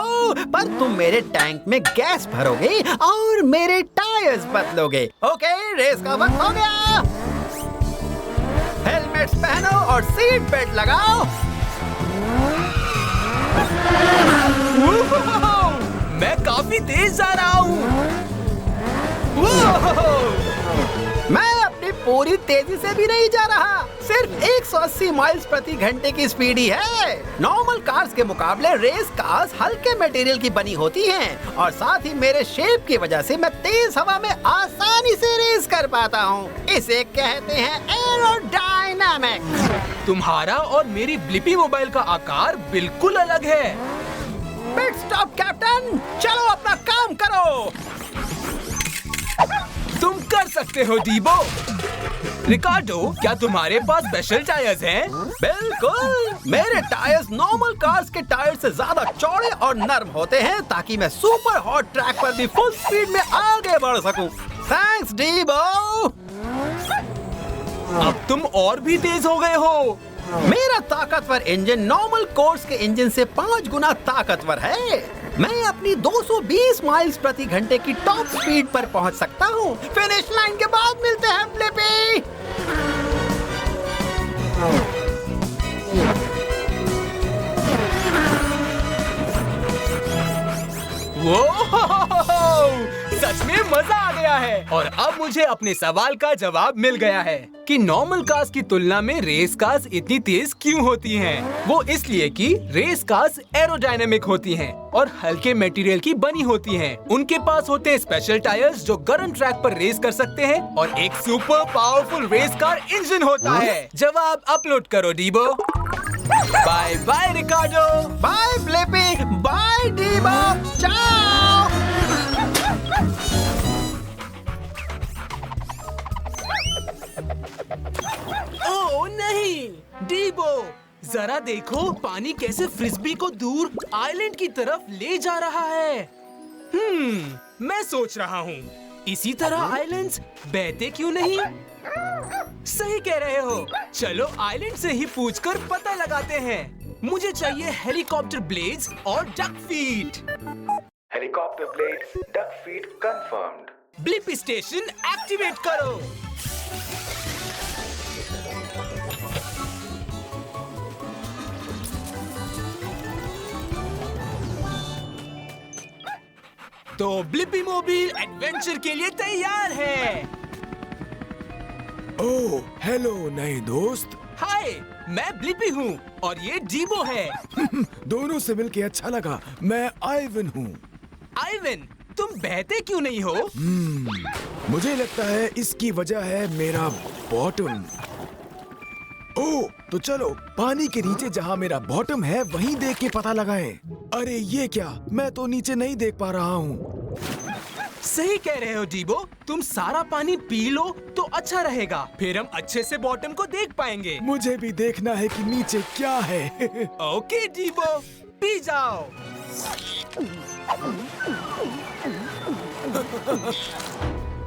पर तुम मेरे टैंक में गैस भरोगे और मेरे टायर्स बदलोगे। ओके, रेस का वक्त हो गया। हेलमेट्स पहनो और सीट बेल्ट लगाओ। मैं काफी तेज जा रहा हूँ। मैं अपनी पूरी तेजी से भी नहीं जा रहा, सिर्फ 180 माइल्स प्रति घंटे की स्पीड ही है। नॉर्मल कार्स के मुकाबले रेस कार्स हल्के मटेरियल की बनी होती हैं और साथ ही मेरे शेप की वजह से मैं तेज हवा में आसानी से रेस कर पाता हूँ। इसे कहते हैं एरोडायनामिक्स। तुम्हारा और मेरी ब्लिपी मोबाइल का आकार बिल्कुल अलग है। पिट स्टॉप कैप्टन, चलो अपना काम करो। तुम कर सकते हो डीबो। रिकार्डो, क्या तुम्हारे पास स्पेशल टायर्स हैं? बिल्कुल, मेरे टायर्स नॉर्मल कार्स के टायर से ज्यादा चौड़े और नरम होते हैं ताकि मैं सुपर हॉट ट्रैक पर भी फुल स्पीड में आगे बढ़ सकूं। थैंक्स डीबो। अब तुम और भी तेज हो गए हो। मेरा ताकतवर इंजन नॉर्मल कोर्स के इंजन से 5 गुना ताकतवर है। मैं अपनी 220 माइल्स प्रति घंटे की टॉप स्पीड पर पहुंच सकता हूं। फिनिश लाइन के बाद मिलते हैं ब्लिपी। सच में मजा आ गया है और अब मुझे अपने सवाल का जवाब मिल गया है कि नॉर्मल कार्स की तुलना में रेस कार्स इतनी तेज क्यों होती हैं? वो इसलिए कि रेस कार्स एरोडायनेमिक होती हैं और हल्के मटेरियल की बनी होती हैं। उनके पास होते हैं स्पेशल टायर्स जो गर्म ट्रैक पर रेस कर सकते हैं और एक super powerful race car engine होता है। जवाब अपलोड करो Dibo. Bye bye Ricardo. Bye Blippi, bye Dibo, ciao. Oh नहीं, डीबो जरा देखो पानी कैसे फ्रिस्बी को दूर आइलैंड की तरफ ले जा रहा है। मैं सोच रहा हूँ इसी तरह आइलैंड्स बहते क्यों नहीं? सही कह रहे हो। चलो आइलैंड से ही पूछकर पता लगाते हैं। मुझे चाहिए हेलीकॉप्टर ब्लेड्स और duck feet. Helicopter blade, duck feet confirmed. Blippi station activate करो। तो ब्लिपी मोबाइल एडवेंचर के लिए तैयार है। ओह हेलो नए दोस्त। हाय, मैं ब्लिपी हूँ और ये डीबो है। दोनों से मिलके अच्छा लगा। मैं आइवन हूँ। आइवन, तुम बहते क्यों नहीं हो? मुझे लगता है इसकी वजह है मेरा बॉटम। ओह तो चलो पानी के नीचे जहाँ मेरा बॉटम है वहीं देख के पता लगाएं। अरे ये क्या, मैं तो नीचे नहीं देख पा रहा हूँ। सही कह रहे हो डीबो, तुम सारा पानी पी लो तो अच्छा रहेगा, फिर हम अच्छे से बॉटम को देख पाएंगे। मुझे भी देखना है कि नीचे क्या है। ओके डीबो, पी जाओ।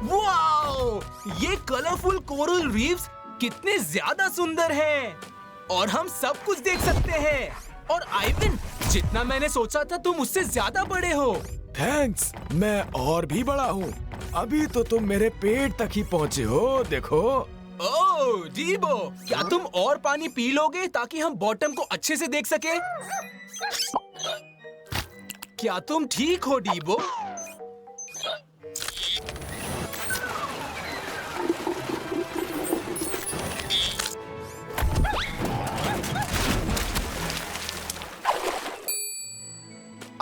वाओ, ये कलरफुल कोरल रीफ्स कितने ज्यादा सुंदर हैं और हम सब कुछ देख सकते हैं। और आइवन, जितना मैंने सोचा था तुम उससे ज्यादा बड़े हो। थैंक्स, मैं और भी बड़ा हूँ। अभी तो तुम मेरे पेट तक ही पहुँचे हो, देखो। ओह डीबो, क्या तुम और पानी पी लोगे ताकि हम बॉटम को अच्छे से देख सके? क्या तुम ठीक हो डीबो?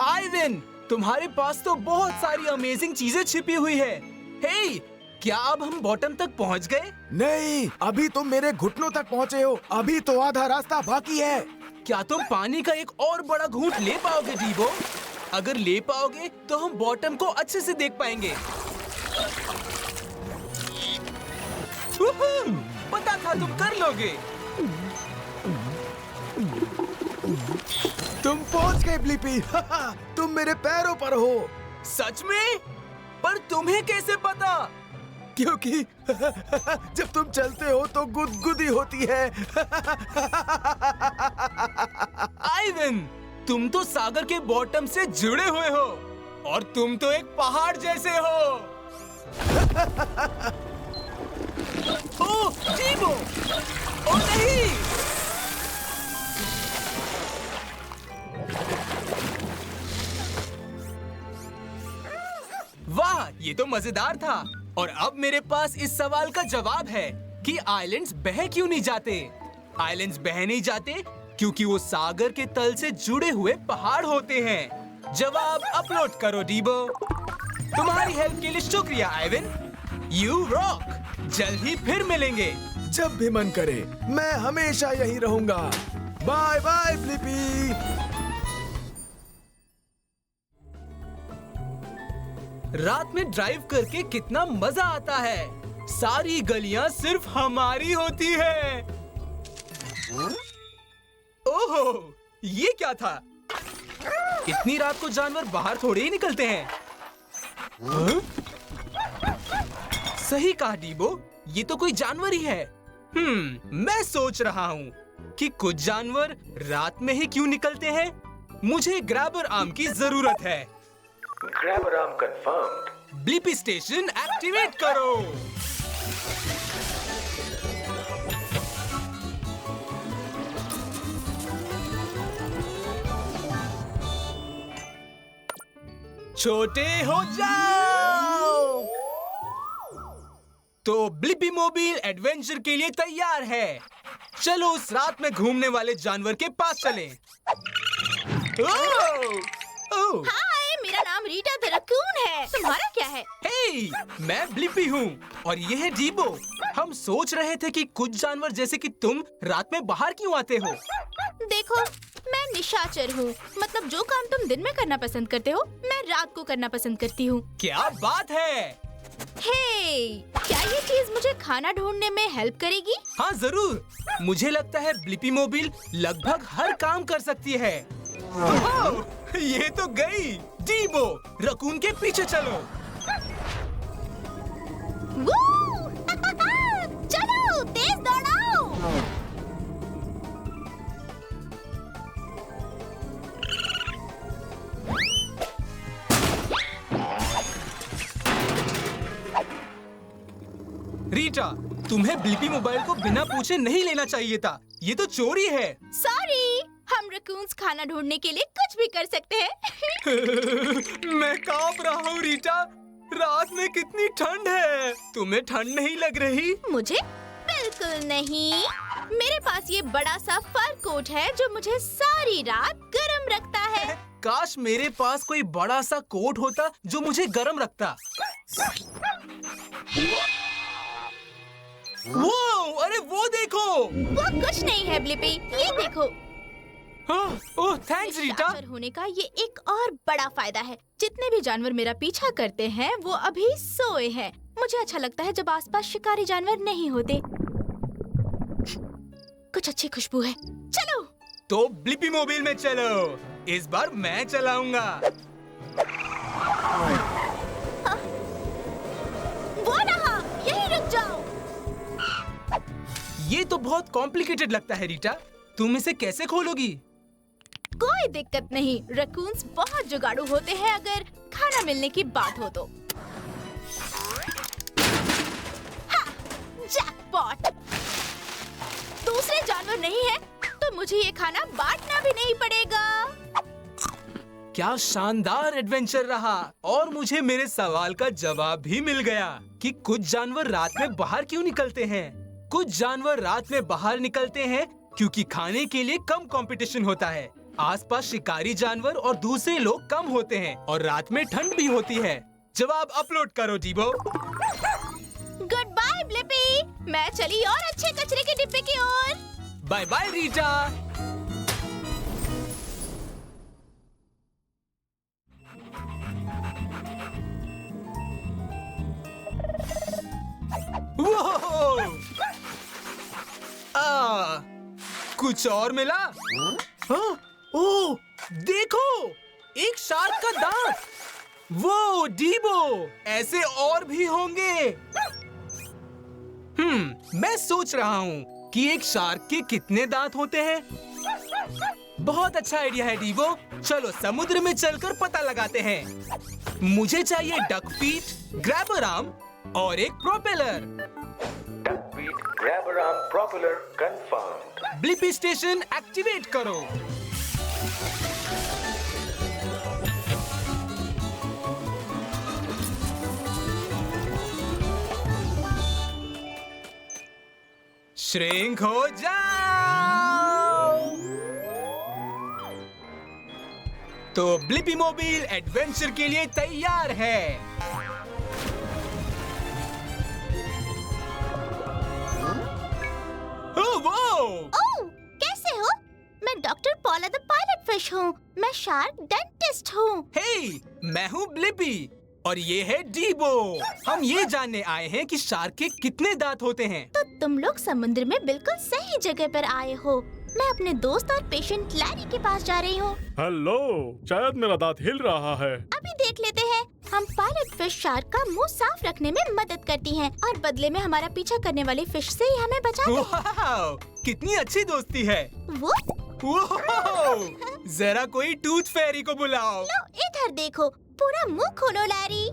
आइवन, तुम्हारे पास तो बहुत सारी अमेजिंग चीजें छिपी हुई है। हे, क्या अब हम बॉटम तक पहुंच गए? नहीं, अभी तुम मेरे घुटनों तक पहुँचे हो। अभी तो आधा रास्ता बाकी है। क्या तुम पानी का एक और बड़ा घूंट ले पाओगे डीबो? अगर ले पाओगे तो हम बॉटम को अच्छे से देख पाएंगे। पता था तुम कर लोगे। तुम पहुंच गए ब्लिपी। तुम मेरे पैरों पर हो। सच में? पर तुम्हें कैसे पता? क्योंकि जब तुम चलते हो तो गुदगुदी होती है। आइवन, तुम तो सागर के बॉटम से जुड़े हुए हो और तुम तो एक पहाड़ जैसे हो। ओह डीबो, ओह नहीं। वाह, ये तो मजेदार था। और अब मेरे पास इस सवाल का जवाब है कि आइलैंड्स बह क्यों नहीं जाते। आइलैंड्स बह नहीं जाते क्योंकि वो सागर के तल से जुड़े हुए पहाड़ होते हैं। जवाब अपलोड करो डीबो। तुम्हारी हेल्प के लिए शुक्रिया आइवन। You rock. जल्द ही फिर मिलेंगे। जब भी मन करे, मैं हमेशा यहीं रहूंगा। Bye bye Blippi. रात में ड्राइव करके कितना मजा आता है। सारी गलियां सिर्फ हमारी होती है। ओहो, ये क्या था? इतनी रात को जानवर बाहर थोड़े ही निकलते हैं। हाँ? सही कहा डीबो, ये तो कोई जानवर ही है। मैं सोच रहा हूँ कि कुछ जानवर रात में ही क्यों निकलते हैं। मुझे ग्रैबर आर्म की जरूरत है। Grabber arm confirmed. Blippi station activate करो। छोटे हो जाओ। तो ब्लिपी मोबाइल एडवेंचर के लिए तैयार है। चलो उस रात में घूमने वाले जानवर के पास चलें। ओह! हाय, मेरा नाम रीटा द रकून है। तुम्हारा क्या है? हे, मैं ब्लिपी हूँ और ये है डीबो। हम सोच रहे थे कि कुछ जानवर जैसे कि तुम रात में बाहर क्यों आते हो? देखो, मैं निशाचर हूँ। मतलब जो काम तुम दिन में करना पसंद करते हो, मैं रात को करना पसंद करती हूँ। क्या बात है? हे, क्या ये चीज मुझे खाना ढूंढने में हेल्प करेगी? हाँ जरूर। मुझे लगता है ब्लिपी मोबाइल लगभग हर काम कर सकती है। ओह, ये तो गई। डीबो, रकून के पीछे चलो। चलो तेज दौड़ाओ। रीटा, तुम्हें ब्लिपी मोबाइल को बिना पूछे नहीं लेना चाहिए था। ये तो चोरी है। सॉरी, हम रकून्स खाना ढूंढने के लिए कुछ भी कर सकते हैं। मैं कांप रहा हूँ रीटा। रात में कितनी ठंड है। तुम्हें ठंड नहीं लग रही? मुझे बिल्कुल नहीं। मेरे पास ये बड़ा सा फर कोट है जो मुझे सारी रात गर्म रखता है। काश मेरे पास कोई बड़ा सा कोट होता जो मुझे गर्म रखता। वो, अरे वो देखो। वो कुछ नहीं है ब्लिपी, ये देखो। ओह, थैंक्स रीटा। निशाचर होने का ये एक और बड़ा फायदा है। जितने भी जानवर मेरा पीछा करते हैं वो अभी सोए हैं। मुझे अच्छा लगता है जब आसपास शिकारी जानवर नहीं होते। कुछ अच्छी खुशबू है। चलो तो ब्लिपी मोबाइल में चलो। इस बार मैं चलाऊंगा। वो रहा, यहीं रुक जाओ। ये तो बहुत कॉम्प्लिकेटेड लगता है रीटा। तुम इसे कैसे खोलोगी? कोई दिक्कत नहीं, रकून्स बहुत जुगाड़ू होते हैं अगर खाना मिलने की बात हो तो। हाँ, जैकपॉट। दूसरे जानवर नहीं है तो मुझे ये खाना बांटना भी नहीं पड़ेगा। क्या शानदार एडवेंचर रहा। और मुझे मेरे सवाल का जवाब भी मिल गया कि कुछ जानवर रात में बाहर क्यों निकलते हैं। कुछ जानवर रात में बाहर निकलते हैं क्योंकि खाने के लिए कम कंपटीशन होता है। आसपास शिकारी जानवर और दूसरे लोग कम होते हैं और रात में ठंड भी होती है। जवाब अपलोड करो डीबो। गुड बाय ब्लिपी, मैं चली और अच्छे कचरे के डिब्बे की ओर। Bye bye Rita. कुछ और मिला? हाँ? ओह, देखो, एक शार्क का दांत। वो डीबो, ऐसे और भी होंगे। मैं सोच रहा हूँ कि एक शार्क के कितने दांत होते हैं। बहुत अच्छा आइडिया है डीबो। चलो समुद्र में चलकर पता लगाते हैं। मुझे चाहिए डक फीट, ग्रैबर आर्म और एक propeller. Duck feet, grabber arm, propeller confirmed. Blippi station activate करो। श्रिंक हो जाओ। तो ब्लिपी मोबाइल एडवेंचर के लिए तैयार है। ओह, कैसे हो? मैं डॉक्टर पॉला द पायलट फिश हूँ। मैं शार्क डेंटिस्ट हूँ। हे, मैं हूँ ब्लिपी और ये है डीबो। हम ये जानने आए हैं कि शार्क के कितने दांत होते हैं। तो तुम लोग समुद्र में बिल्कुल सही जगह पर आए हो। मैं अपने दोस्त और पेशेंट लैरी के पास जा रही हूँ। हेलो, शायद मेरा दांत हिल रहा है। अभी देख लेते हैं। हम पायलट फिश शार्क का मुंह साफ रखने में मदद करती हैं और बदले में हमारा पीछा करने वाली फिश से ही हमें बचाती हैं। वाह, कितनी अच्छी दोस्ती है। वो जरा कोई टूथ फेरी को बुलाओ। लो इधर देखो, पूरा मुंह खोलो लैरी।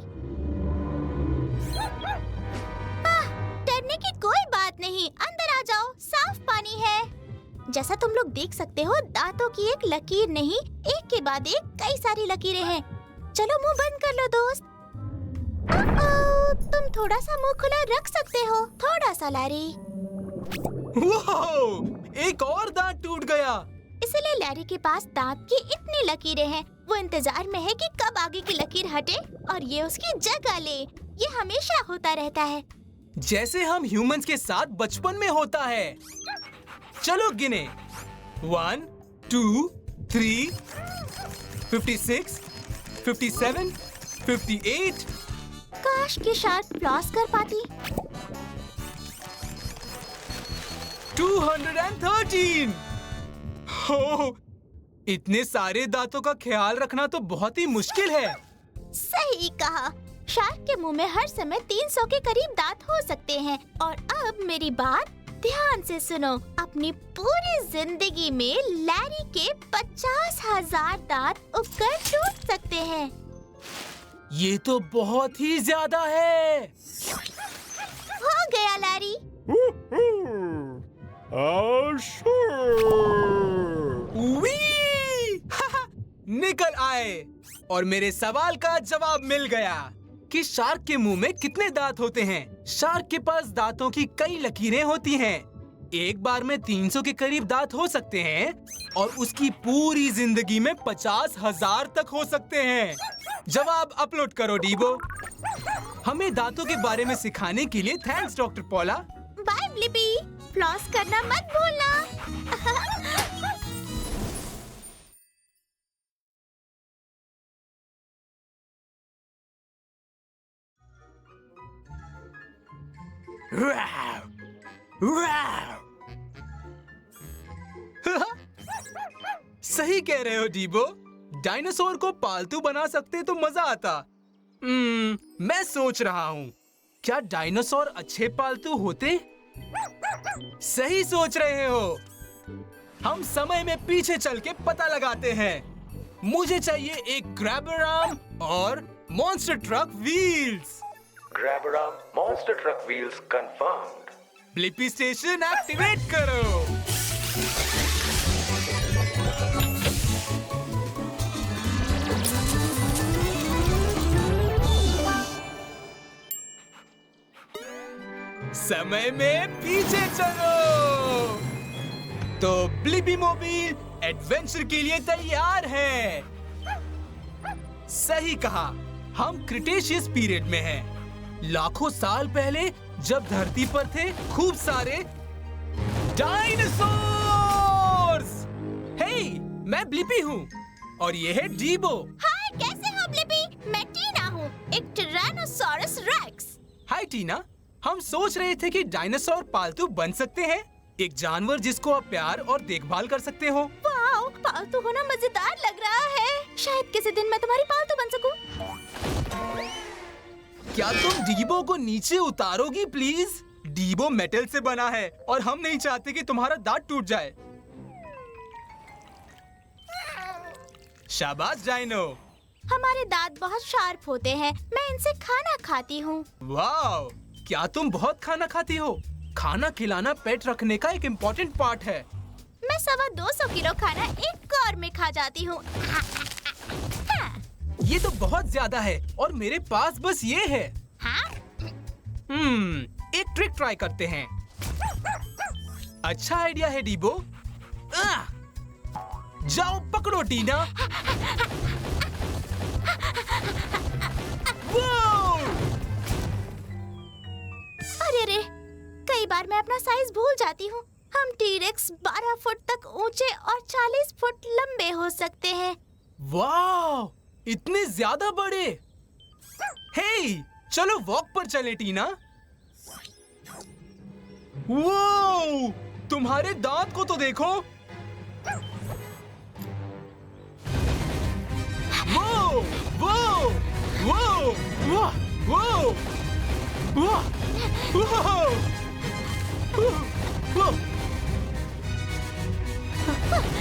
डरने की कोई बात नहीं, अंदर आ जाओ, साफ पानी है। जैसा तुम लोग देख सकते हो, दांतों की एक लकीर नहीं, एक के बाद एक कई सारी लकीरें हैं। चलो मुंह बंद कर लो दोस्त। तुम थोड़ा सा मुंह खुला रख सकते हो, थोड़ा सा लैरी। वाह! एक और दांत टूट गया। इसलिए लैरी के पास दांत की इतनी लकीरें हैं। वो इंतजार में है कि कब आगे की लकीर हटे और ये उसकी जगह ले। ये हमेशा होता रहता है। जैसे हम ह्यूमंस के साथ बचपन में होता है। चलो गिने। 1, 2, 3, 56, 57, 58। काश की शार्क फ्लॉस कर पाती। 213। हो, इतने सारे दांतों का ख्याल रखना तो बहुत ही मुश्किल है। सही कहा। शार्क के मुंह में हर समय 300 के करीब दांत हो सकते हैं। और अब मेरी बात ध्यान से सुनो। अपनी पूरी जिंदगी में लैरी के 50,000 दांत उगकर टूट सकते हैं। ये तो बहुत ही ज्यादा है। हो गया लैरी। निकल आए और मेरे सवाल का जवाब मिल गया कि शार्क के मुंह में कितने दांत होते हैं। शार्क के पास दांतों की कई लकीरें होती हैं। एक बार में 300 के करीब दांत हो सकते हैं और उसकी पूरी जिंदगी में 50,000 तक हो सकते हैं। जवाब अपलोड करो डीबो। हमें दांतों के बारे में सिखाने के लिए thanks doctor Paula. Bye Blippi. Floss करना मत भूलना। सही कह रहे हो डीबो। डायनासोर को पालतू बना सकते तो मजा आता। मैं सोच रहा हूँ, क्या डायनासोर अच्छे पालतू होते? सही सोच रहे हो। हम समय में पीछे चल के पता लगाते हैं। मुझे चाहिए एक ग्रैबर आर्म और monster truck wheels. Grabber arm, monster truck wheels confirmed. Blippi station activate करो। समय में पीछे चलो। तो ब्लिपी मोबाइल एडवेंचर के लिए तैयार है। सही कहा। हम क्रिटेशियस पीरियड में हैं। लाखों साल पहले जब धरती पर थे खूब सारे डायनासोर्स। हे, मैं ब्लिपी हूँ और ये है डीबो। हाय, कैसे हो ब्लिपी? मैं टीना हूँ, एक टायरानोसॉरस रेक्स। हाय टीना। हम सोच रहे थे कि डायनासोर पालतू बन सकते हैं। एक जानवर जिसको आप प्यार और देखभाल कर सकते हो। वाओ, पालतू होना मजेदार लग रहा है। शायद किसी दिन मैं तुम्हारी पालतू बन सकूं। क्या तुम डीबो को नीचे उतारोगी प्लीज? डीबो मेटल से बना है और हम नहीं चाहते कि तुम्हारा दांत टूट जाए। शाबाश डायनो। हमारे दांत बहुत शार्प होते हैं। मैं इनसे खाना खाती हूँ। वाह, क्या तुम बहुत खाना खाती हो? खाना खिलाना पेट रखने का एक इम्पोर्टेंट पार्ट है। मैं 250 किलो खाना एक कौर में खा जाती हूँ। ये तो बहुत ज्यादा है और मेरे पास बस ये है। हाँ? एक ट्रिक ट्राई करते हैं। अच्छा आइडिया है डीबो। जाओ पकड़ो टीना। अरे रे, कई बार मैं अपना साइज भूल जाती हूँ। हम टी-रेक्स 12 फुट तक ऊंचे और 40 फुट लंबे हो सकते हैं। वाह, इतने ज्यादा बड़े। हे, चलो वॉक पर चले टीना। वाह, तुम्हारे दांत को तो देखो। वाह, वाह, वाह, वाह, वाह, वाह, वाह,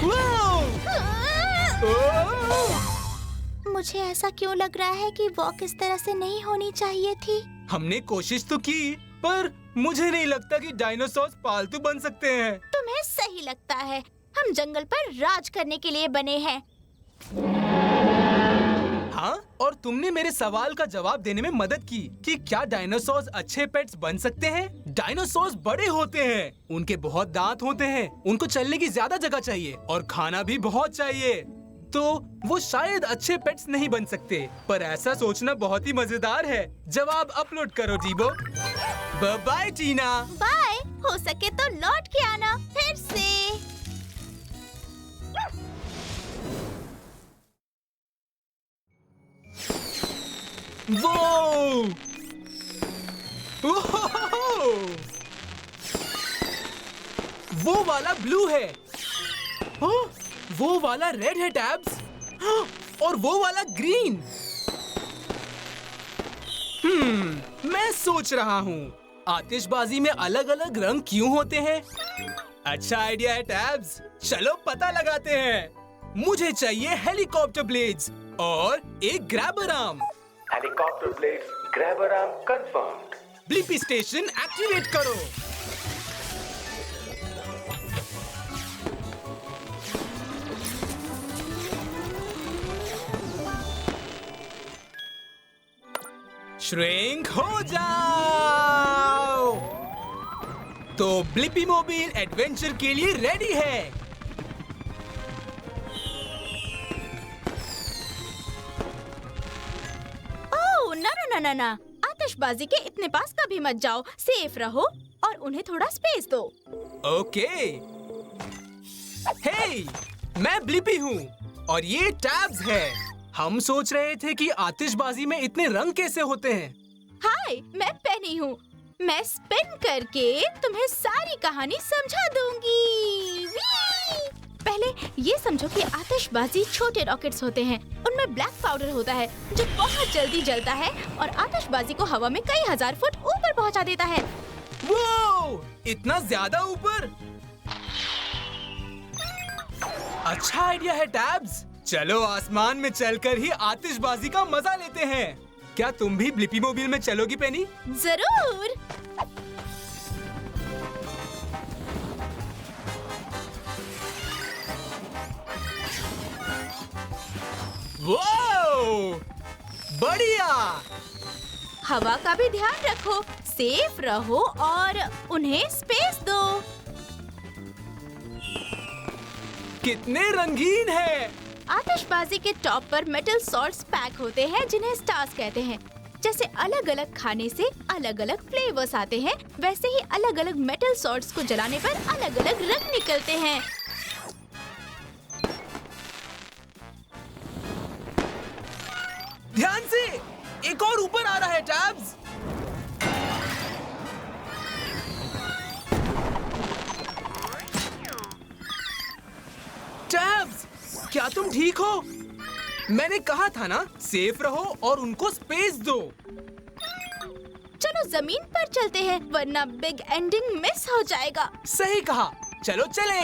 वाह। मुझे ऐसा क्यों लग रहा है कि वॉक इस तरह से नहीं होनी चाहिए थी? हमने कोशिश तो की, पर मुझे नहीं लगता कि डायनासोर पालतू बन सकते हैं। तुम्हें सही लगता है। हम जंगल पर राज करने के लिए बने हैं। हाँ, और तुमने मेरे सवाल का जवाब देने में मदद की कि क्या डायनासोर्स अच्छे पेट्स बन सकते हैं। डायनासोर्स बड़े होते हैं, उनके बहुत दांत होते हैं, उनको चलने की ज्यादा जगह चाहिए और खाना भी बहुत चाहिए, तो वो शायद अच्छे पेट्स नहीं बन सकते। पर ऐसा सोचना बहुत ही मजेदार है। जवाब अपलोड करो डीबो। बाय टीना। बाय। हो सके तो लौट के आना फिर से। वो वाला ब्लू है, वो वाला रेड है टैब्स, और वो वाला ग्रीन। मैं सोच रहा हूँ आतिशबाजी में अलग अलग रंग क्यों होते हैं। अच्छा आइडिया है टैब्स, चलो पता लगाते हैं। मुझे चाहिए हेलीकॉप्टर ब्लेड्स और एक grabber arm. Helicopter blades, grabber arm confirmed. Blippi station activate करो। श्रिंक हो जाओ। तो ब्लिपी मोबाइल एडवेंचर के लिए रेडी है। ना आतिशबाजी के इतने पास कभी मत जाओ। सेफ रहो और उन्हें थोड़ा स्पेस दो। ओके। हे, मैं ब्लिपी हूँ और ये टैब्स है। हम सोच रहे थे कि आतिशबाजी में इतने रंग कैसे होते हैं। हाय, मैं पेनी हूँ। मैं स्पिन करके तुम्हें सारी कहानी समझा दूंगी। पहले ये समझो कि आतिशबाजी छोटे रॉकेट्स होते हैं। उनमें ब्लैक पाउडर होता है जो बहुत जल्दी जलता है और आतिशबाजी को हवा में कई हजार फुट ऊपर पहुंचा देता है। वो इतना ज्यादा ऊपर? अच्छा आइडिया है टैब्स। चलो आसमान में चलकर ही आतिशबाजी का मजा लेते हैं। क्या तुम भी ब्लिपी मोबाइल में चलोगी पेनी? जरूर। वाओ, बढ़िया। हवा का भी ध्यान रखो, सेफ रहो और उन्हें स्पेस दो। कितने रंगीन है। आतिशबाजी के टॉप पर मेटल सॉल्ट्स पैक होते हैं जिन्हें स्टार्स कहते हैं। जैसे अलग अलग खाने से अलग अलग फ्लेवर्स आते हैं, वैसे ही अलग अलग मेटल सॉल्ट्स को जलाने पर अलग अलग रंग निकलते हैं। ध्यान से, एक और ऊपर आ रहा है टैब्स। टैब्स, क्या तुम ठीक हो? मैंने कहा था ना, सेफ रहो और उनको स्पेस दो। चलो जमीन पर चलते हैं, वरना बिग एंडिंग मिस हो जाएगा। सही कहा, चलो चले।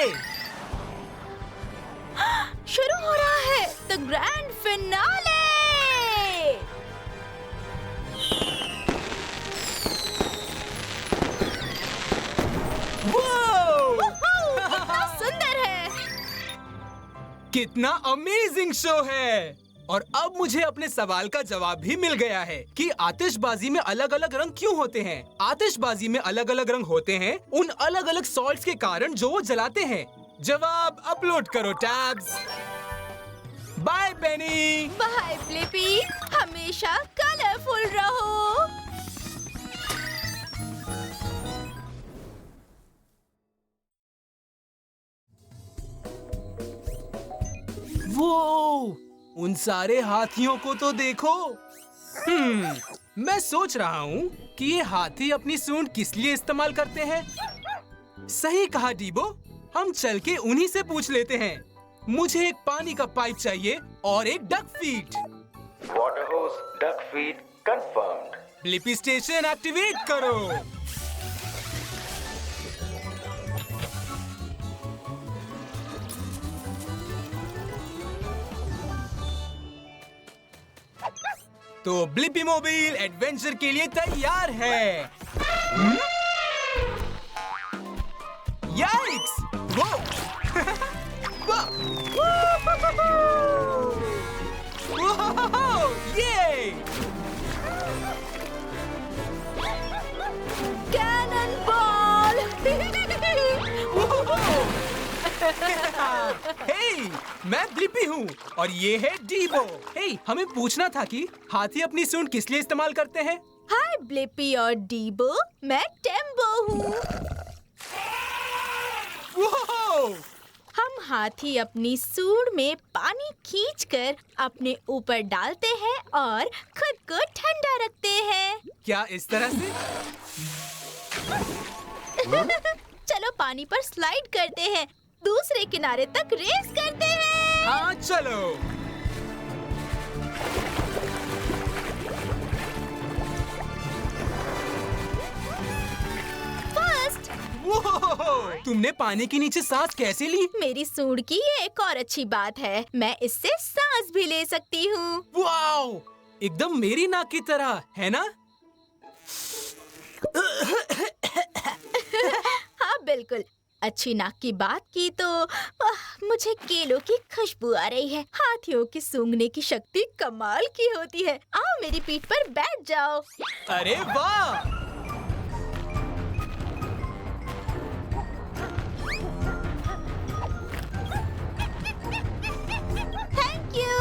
शुरू हो रहा है द ग्रैंड फिनाले। कितना सुंदर है। कितना अमेजिंग शो है। और अब मुझे अपने सवाल का जवाब भी मिल गया है कि आतिशबाजी में अलग अलग रंग क्यों होते हैं। आतिशबाजी में अलग अलग रंग होते हैं उन अलग अलग सॉल्ट्स के कारण जो वो जलाते हैं। जवाब अपलोड करो टैब्स। बाय पेनी। बाय ब्लिपी, हमेशा कलरफुल रहो। वो उन सारे हाथियों को तो देखो। मैं सोच रहा हूँ कि ये हाथी अपनी सूंड किस लिए इस्तेमाल करते हैं। सही कहा डीबो, हम चल के उन्हीं से पूछ लेते हैं। मुझे एक पानी का पाइप चाहिए और एक duck feed. Water hose, duck feed confirmed. Blippi station activate करो। तो ब्लिपी मोबाइल एडवेंचर के लिए तैयार है। याइक्स! वो! वो! हे, मैं ब्लिपी हूँ और ये है डीबो। हे, हमें पूछना था कि हाथी अपनी सूंड किस लिए इस्तेमाल करते हैं? हाय ब्लिपी और डीबो, मैं टेम्बो हूँ। हम हाथी अपनी सूंड में पानी खींचकर अपने ऊपर डालते हैं और खुद को ठंडा रखते हैं। क्या इस तरह से? चलो पानी पर स्लाइड करते हैं, दूसरे किनारे तक रेस करते हैं। हाँ चलो। फर्स्ट। तुमने पानी के नीचे सांस कैसे ली? मेरी सूंड की ये एक और अच्छी बात है, मैं इससे सांस भी ले सकती हूँ। वाओ, एकदम मेरी नाक की तरह, है ना? हाँ बिल्कुल। अच्छी नाक की बात की तो मुझे केलों की खुशबू आ रही है। हाथियों की सूंघने की शक्ति कमाल की होती है। आओ मेरी पीठ पर बैठ जाओ। अरे वाह! Thank you.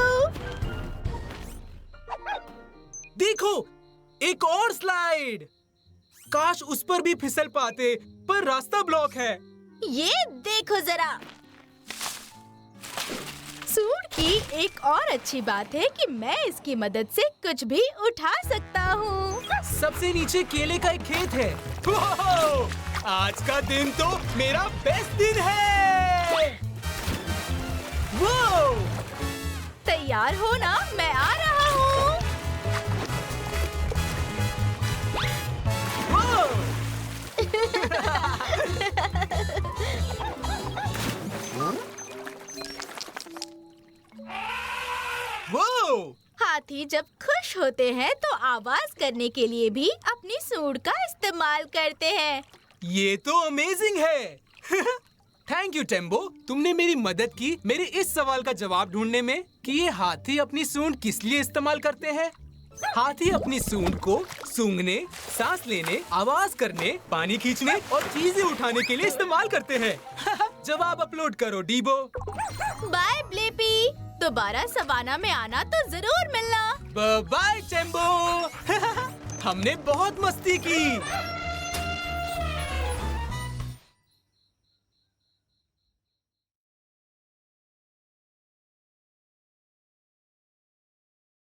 देखो, एक और स्लाइड। काश उस पर भी फिसल पाते, पर रास्ता ब्लॉक है। ये देखो जरा। सूंड की एक और अच्छी बात है कि मैं इसकी मदद से कुछ भी उठा सकता हूँ। सबसे नीचे केले का एक खेत है। वाह! आज का दिन तो मेरा बेस्ट दिन है। वाह! तैयार हो ना? मैं आ रहा हूँ। हाथी जब खुश होते हैं तो आवाज करने के लिए भी अपनी सूंड का इस्तेमाल करते हैं। ये तो अमेजिंग है। थैंक यू टेम्बो, तुमने मेरी मदद की मेरे इस सवाल का जवाब ढूंढने में कि ये हाथी अपनी सूंड किस लिए इस्तेमाल करते हैं। हाथी अपनी सूंड को सूंघने, सांस लेने, आवाज करने, पानी खींचने और चीजें उठाने के लिए इस्तेमाल करते हैं। जवाब अपलोड करो डीबो। बाय ब्लिपी, दोबारा सवाना में आना तो जरूर मिलना। बाय टेम्बो। हमने बहुत मस्ती की।